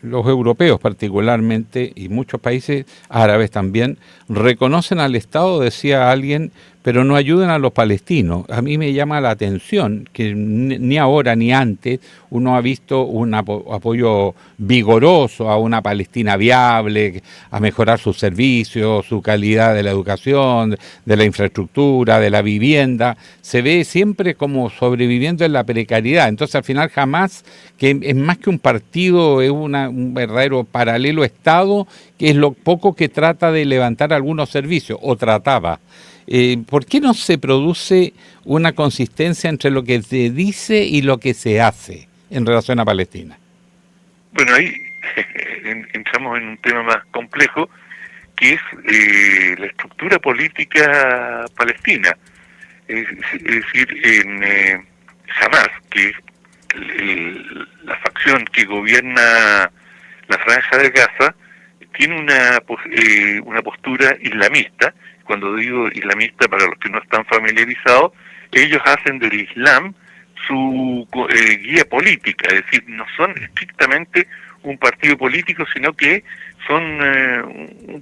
los europeos particularmente, y muchos países árabes también, reconocen al Estado, decía alguien, pero no ayudan a los palestinos. A mí me llama la atención que ni ahora ni antes uno ha visto un apoyo vigoroso a una Palestina viable, a mejorar sus servicios, su calidad de la educación, de la infraestructura, de la vivienda. Se ve siempre como sobreviviendo en la precariedad. Entonces, al final, jamás, que es más que un partido, es un verdadero paralelo Estado, que es lo poco que trata de levantar algunos servicios, o trataba. ¿Por qué no se produce una consistencia entre lo que se dice y lo que se hace en relación a Palestina? Bueno, ahí entramos en un tema más complejo, que es la estructura política palestina. Es decir, en Hamas, que es la facción que gobierna la Franja de Gaza, tiene una postura islamista. Cuando digo islamista, para los que no están familiarizados, ellos hacen del Islam su guía política, es decir, no son estrictamente un partido político, sino que son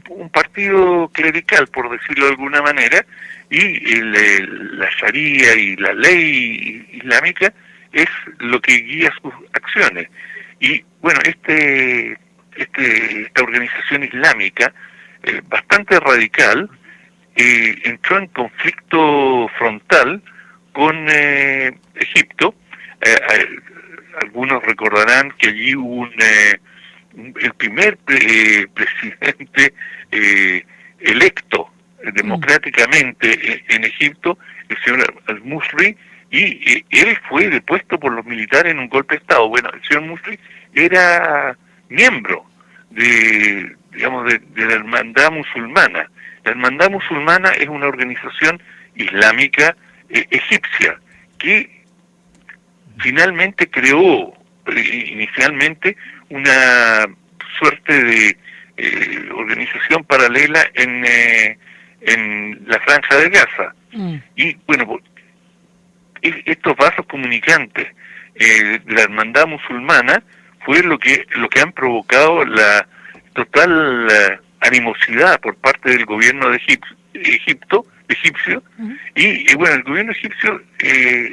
un partido clerical, por decirlo de alguna manera, y la Sharia y la ley islámica es lo que guía sus acciones. Y bueno, esta organización islámica, bastante radical, entró en conflicto frontal con Egipto. Algunos recordarán que allí hubo el primer presidente electo democráticamente en Egipto, el señor Al-Musri, y él fue depuesto por los militares en un golpe de Estado. Bueno, el señor Musri era miembro de la Hermandad Musulmana. La Hermandad Musulmana es una organización islámica egipcia que finalmente creó inicialmente una suerte de organización paralela en la Franja de Gaza. Y bueno, estos vasos comunicantes de la Hermandad Musulmana fue lo que han provocado la total animosidad por parte del gobierno de egipcio, y bueno, el gobierno egipcio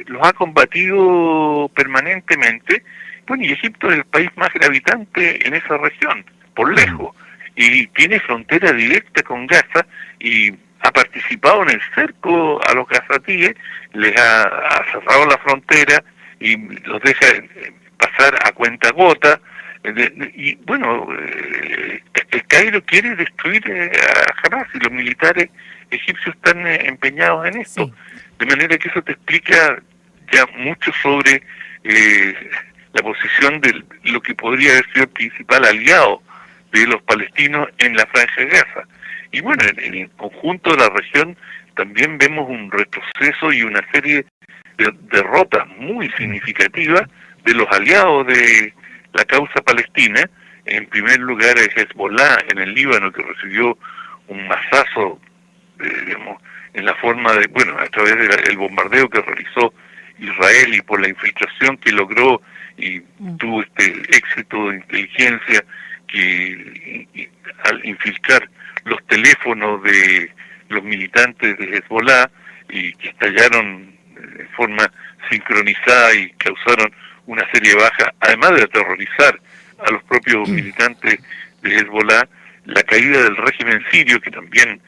los ha combatido permanentemente. Bueno, y Egipto es el país más gravitante en esa región, por lejos, y tiene frontera directa con Gaza, y ha participado en el cerco a los gazatíes, les ha cerrado la frontera y los deja pasar a cuentagota. Y bueno, el Cairo quiere destruir a Hamas, y los militares egipcios están empeñados en esto. Sí. De manera que eso te explica ya mucho sobre la posición de lo que podría haber sido el principal aliado de los palestinos en la Franja de Gaza. Y bueno, en el conjunto de la región también vemos un retroceso y una serie de derrotas muy significativas de los aliados de la causa palestina. En primer lugar, el Hezbollah en el Líbano, que recibió un mazazo, en la forma de, bueno, a través del bombardeo que realizó Israel y por la infiltración que logró y tuvo este éxito de inteligencia que al infiltrar los teléfonos de los militantes de Hezbollah y que estallaron de forma sincronizada y causaron una serie de bajas, además de aterrorizar a los propios militantes de Hezbollah, la caída del régimen sirio, que también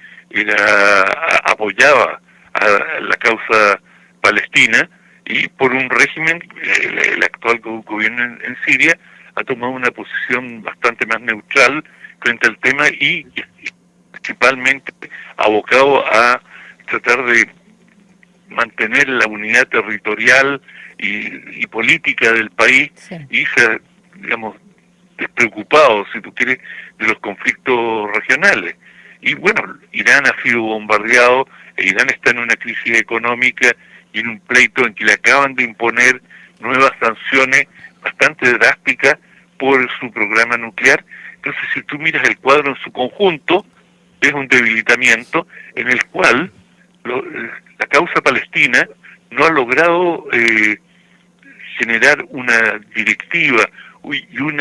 apoyaba a la causa palestina, y por un régimen, el actual gobierno en Siria ha tomado una posición bastante más neutral frente al tema y principalmente abocado a tratar de mantener la unidad territorial y política del país, y ser, digamos, despreocupado, si tú quieres, de los conflictos regionales. Y bueno, Irán ha sido bombardeado, e Irán está en una crisis económica y en un pleito en que le acaban de imponer nuevas sanciones bastante drásticas por su programa nuclear. Entonces, si tú miras el cuadro en su conjunto, es un debilitamiento en el cual la causa palestina no ha logrado generar una directiva y un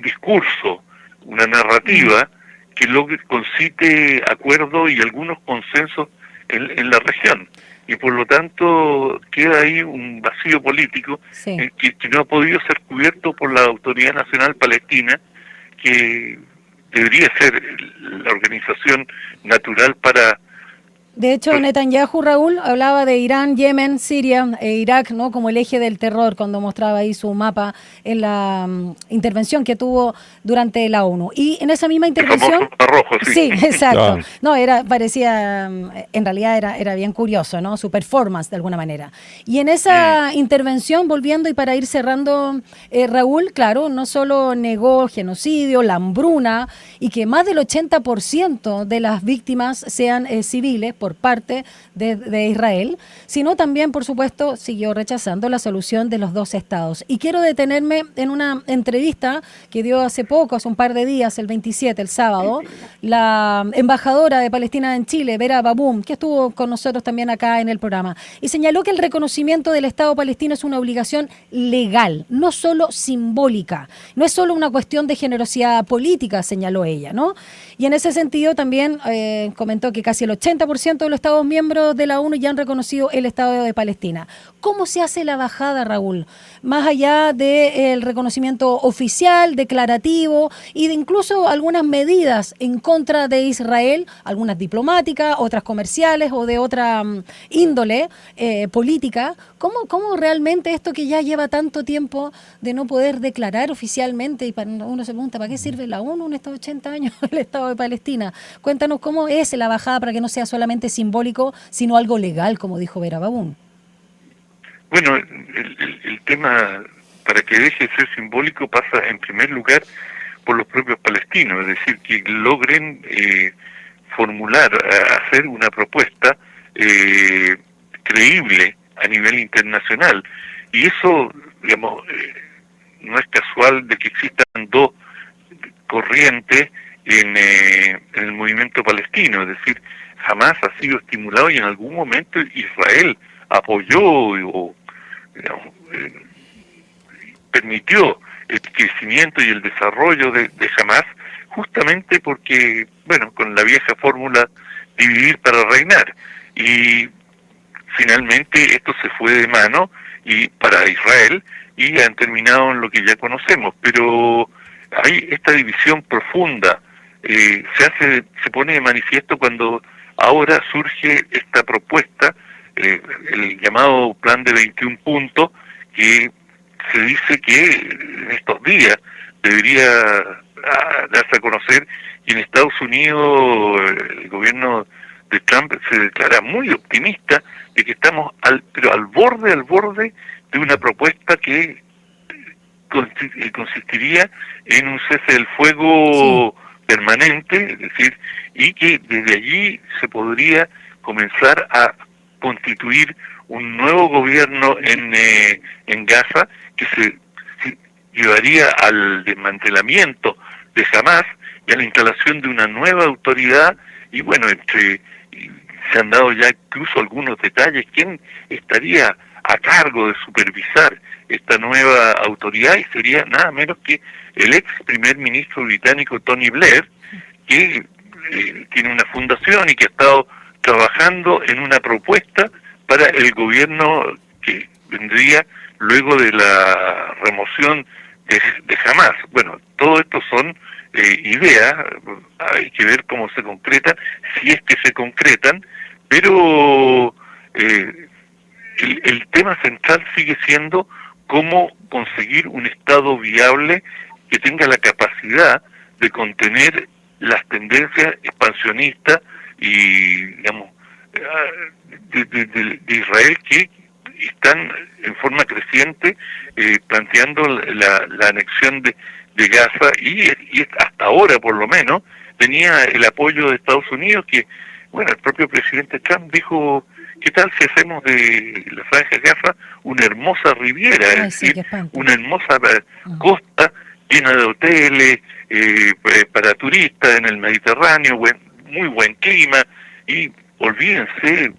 discurso, una narrativa que concite acuerdo y algunos consensos en la región. Y por lo tanto queda ahí un vacío político que no ha podido ser cubierto por la Autoridad Nacional Palestina, que debería ser la organización natural para... De hecho, Netanyahu, Raúl, hablaba de Irán, Yemen, Siria e Irak, ¿no?, como el eje del terror, cuando mostraba ahí su mapa en la intervención que tuvo durante la ONU. Y en esa misma intervención... Rojo, sí, exacto. No, parecía, en realidad era bien curioso, ¿no?, su performance de alguna manera. Y en esa intervención, volviendo y para ir cerrando, Raúl, claro, no solo negó genocidio, la hambruna, y que más del 80% de las víctimas sean civiles, por parte de Israel, sino también, por supuesto, siguió rechazando la solución de los dos estados. Y quiero detenerme en una entrevista que dio hace poco, hace un par de días, el 27, el sábado, la embajadora de Palestina en Chile, Vera Baboum, que estuvo con nosotros también acá en el programa, y señaló que el reconocimiento del Estado palestino es una obligación legal, no solo simbólica, no es solo una cuestión de generosidad política, señaló ella, ¿no? Y en ese sentido también comentó que casi el 80% de los Estados miembros de la ONU ya han reconocido el Estado de Palestina. ¿Cómo se hace la bajada, Raúl? Más allá del reconocimiento oficial, declarativo y de incluso algunas medidas en contra de Israel, algunas diplomáticas, otras comerciales o de otra índole política. ¿Cómo realmente esto que ya lleva tanto tiempo de no poder declarar oficialmente, y uno se pregunta, ¿para qué sirve la ONU en estos 80 años el Estado de Palestina? Cuéntanos cómo es la bajada para que no sea solamente simbólico, sino algo legal, como dijo Vera Baboum. Bueno, el tema, para que deje de ser simbólico, pasa en primer lugar por los propios palestinos, es decir, que logren hacer una propuesta creíble a nivel internacional. Y eso, digamos, no es casual de que existan dos corrientes en el movimiento palestino, es decir, jamás ha sido estimulado y en algún momento Israel apoyó o digamos, permitió el crecimiento y el desarrollo de Hamas, justamente porque, bueno, con la vieja fórmula dividir para reinar, y finalmente esto se fue de mano y para Israel y han terminado en lo que ya conocemos, pero hay esta división profunda, se pone de manifiesto cuando ahora surge esta propuesta, el llamado plan de 21 puntos, que se dice que en estos días debería darse a conocer, y en Estados Unidos el gobierno de Trump se declara muy optimista de que estamos al borde de una propuesta que consistiría en un cese del fuego permanente, es decir, y que desde allí se podría comenzar a constituir un nuevo gobierno en Gaza que se llevaría al desmantelamiento de Hamas y a la instalación de una nueva autoridad, y bueno, se han dado ya incluso algunos detalles. ¿Quién estaría a cargo de supervisar esta nueva autoridad? Y sería nada menos que el ex primer ministro británico Tony Blair, que tiene una fundación y que ha estado trabajando en una propuesta para el gobierno que vendría luego de la remoción de Hamas. Bueno, todo esto son ideas, hay que ver cómo se concretan, si es que se concretan, pero el tema central sigue siendo cómo conseguir un Estado viable que tenga la capacidad de contener las tendencias expansionistas y, digamos, de Israel, que están en forma creciente planteando la anexión de Gaza y hasta ahora por lo menos tenía el apoyo de Estados Unidos, que bueno, el propio presidente Trump dijo, ¿qué tal si hacemos de la franja de Gaza una hermosa riviera? Ay, es sí, decir, qué una hermosa costa llena de hoteles para turistas en el Mediterráneo, muy buen clima, y olvídense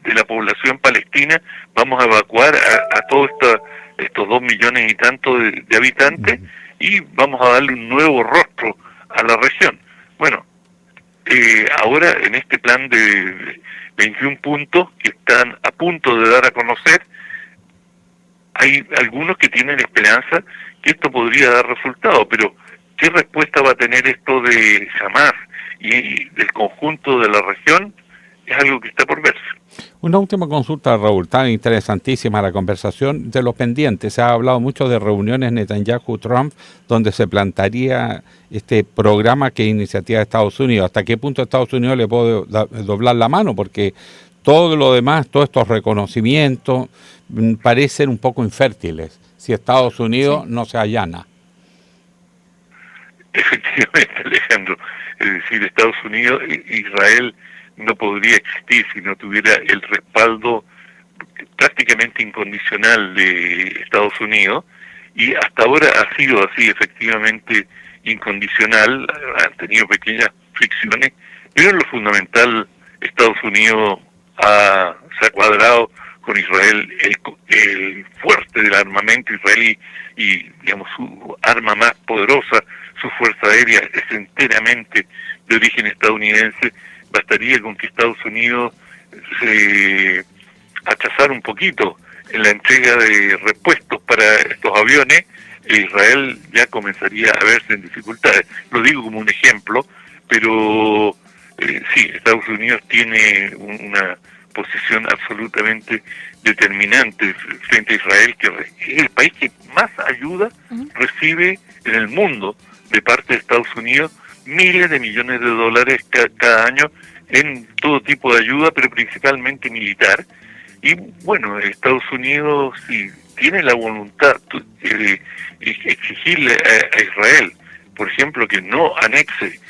de la población palestina, vamos a evacuar a todos estos 2 millones y tanto de habitantes y vamos a darle un nuevo rostro a la región. Bueno, ahora en este plan de 21 puntos que están a punto de dar a conocer, hay algunos que tienen esperanza que esto podría dar resultado, pero ¿qué respuesta va a tener esto de Hamas y del conjunto de la región? Es algo que está por verse. Una última consulta, Raúl. Tan interesantísima la conversación de los pendientes. Se ha hablado mucho de reuniones Netanyahu-Trump, donde se plantearía este programa que es iniciativa de Estados Unidos. ¿Hasta qué punto Estados Unidos le puede doblar la mano? Porque todo lo demás, todos estos reconocimientos, parecen un poco infértiles si Estados Unidos no se allana. Efectivamente, Alejandro. Es decir, Estados Unidos, Israel no podría existir si no tuviera el respaldo prácticamente incondicional de Estados Unidos, y hasta ahora ha sido así, efectivamente incondicional. Han tenido pequeñas fricciones, pero en lo fundamental Estados Unidos se ha cuadrado con Israel el fuerte del armamento israelí y digamos su arma más poderosa, su fuerza aérea es enteramente de origen estadounidense. Bastaría con que Estados Unidos se atrasara un poquito en la entrega de repuestos para estos aviones, e Israel ya comenzaría a verse en dificultades. Lo digo como un ejemplo, pero sí, Estados Unidos tiene una posición absolutamente determinante frente a Israel, que es el país que más ayuda recibe en el mundo de parte de Estados Unidos, miles de millones de dólares cada año en todo tipo de ayuda, pero principalmente militar. Y bueno, Estados Unidos, si tiene la voluntad de exigirle a Israel, por ejemplo, que no anexe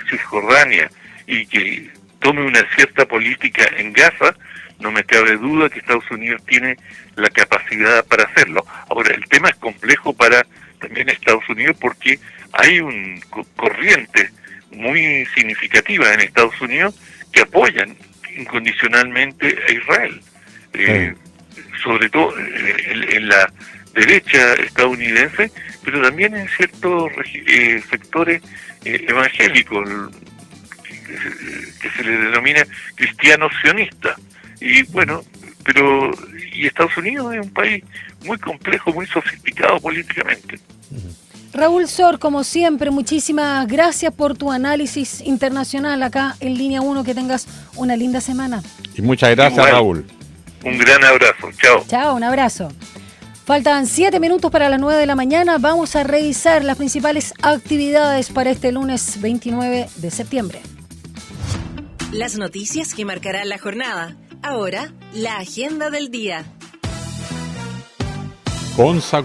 Cisjordania y que tome una cierta política en Gaza, no me cabe duda que Estados Unidos tiene la capacidad para hacerlo. Ahora, el tema es complejo para también Estados Unidos porque hay un corriente muy significativa en Estados Unidos que apoyan incondicionalmente a Israel, sobre todo en la derecha estadounidense, pero también en ciertos sectores evangélicos que se le denomina cristianos sionistas. Y bueno, y Estados Unidos es un país muy complejo, muy sofisticado políticamente. Raúl Sor, como siempre, muchísimas gracias por tu análisis internacional acá en Línea 1. Que tengas una linda semana. Y muchas gracias, igual, Raúl. Un gran abrazo. Chao. Chao, un abrazo. Faltan 7 minutos para las 9 de la mañana. Vamos a revisar las principales actividades para este lunes 29 de septiembre. Las noticias que marcarán la jornada. Ahora, la agenda del día. Gonza.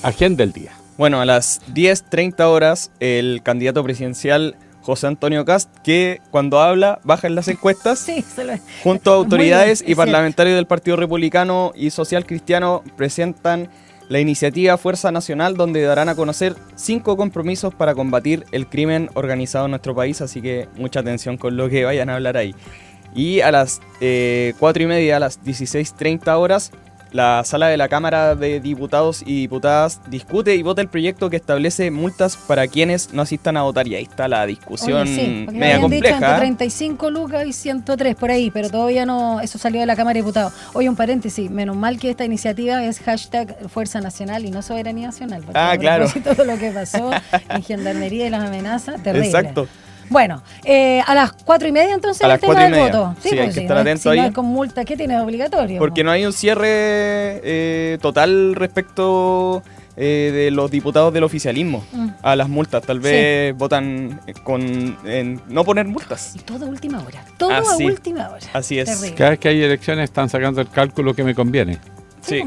Agenda del día. Bueno, a las 10:30 horas, el candidato presidencial José Antonio Kast, que cuando habla baja en las encuestas, sí, junto a autoridades y parlamentarios del Partido Republicano y Social Cristiano, presentan la iniciativa Fuerza Nacional, donde darán a conocer 5 compromisos para combatir el crimen organizado en nuestro país, así que mucha atención con lo que vayan a hablar ahí. Y a las 4:30, a las 16:30 horas, la sala de la Cámara de Diputados y Diputadas discute y vota el proyecto que establece multas para quienes no asistan a votar. Y ahí está la discusión. Oye, sí, porque media habían compleja. dicho entre 35 lucas y 103 por ahí, pero todavía no, eso salió de la Cámara de Diputados. Oye, un paréntesis, menos mal que esta iniciativa es #Fuerza Nacional y no Soberanía Nacional. Porque claro. Todo lo que pasó en Gendarmería y las amenazas, terrible. Exacto. Bueno, a las 4:30 entonces a el las tema 4:30. del voto. Sí, hay que estar atento si ahí. no es con multa, ¿qué tiene obligatorio? Porque no hay un cierre total respecto de los diputados del oficialismo a las multas. Tal vez votan con no poner multas. Y todo a última hora. Todo a última hora. Así es. Terrible. Cada vez que hay elecciones están sacando el cálculo que me conviene. Sí.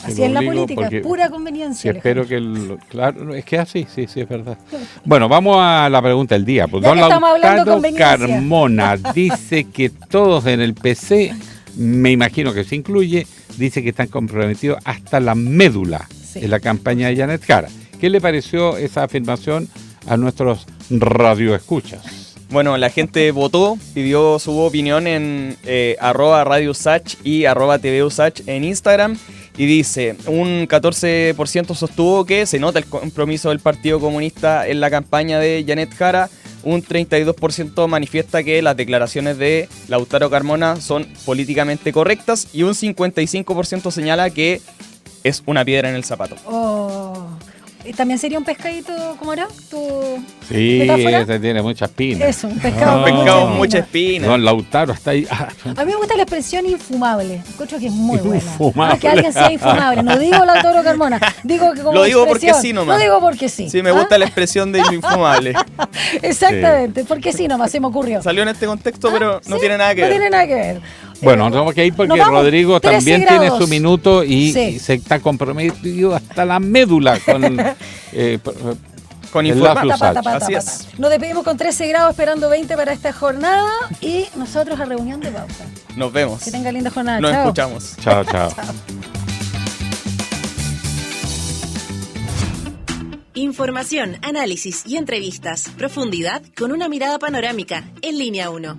Así es la política, pura conveniencia. Espero que claro, es que así, sí, es verdad. Bueno, vamos a la pregunta del día. Pues Ya don que estamos hablando de Lautaro conveniencia. Carmona dice que todos en el PC, me imagino que se incluye, dice que están comprometidos hasta la médula en la campaña de Janet Jara. ¿Qué le pareció esa afirmación a nuestros radioescuchas? Bueno, la gente votó, pidió su opinión en @RadioUSACH y @TVUSACH en Instagram y dice, un 14% sostuvo que se nota el compromiso del Partido Comunista en la campaña de Janet Jara, un 32% manifiesta que las declaraciones de Lautaro Carmona son políticamente correctas y un 55% señala que es una piedra en el zapato. ¿También sería un pescadito, cómo era? Sí, metáfora? ese tiene muchas espinas. Eso, un pescado. Un pescado con mucha espina. Don Lautaro está ahí. A mí me gusta la expresión infumable. Encuentro que es muy buena. Infumable. Que alguien sea infumable. No digo Lautaro Carmona. Digo que como Lo digo expresión. porque sí nomás. Lo digo porque sí. Sí, me gusta la expresión de infumable. Exactamente, porque sí nomás se me ocurrió. Salió en este contexto, pero no tiene nada que ver. No tiene nada que ver. Bueno, nos tenemos que ir porque nos vamos. Rodrigo 13 también grados. tiene su minuto y Sí. se está comprometido hasta la médula con el informar. lazo Usach. Así es. Nos despedimos con 13 grados, esperando 20 para esta jornada y nosotros a reunión de pausa. Nos vemos. Que tenga linda jornada. Nos Chao. escuchamos. Chao, chao. Información, análisis y entrevistas. Profundidad con una mirada panorámica en Línea 1.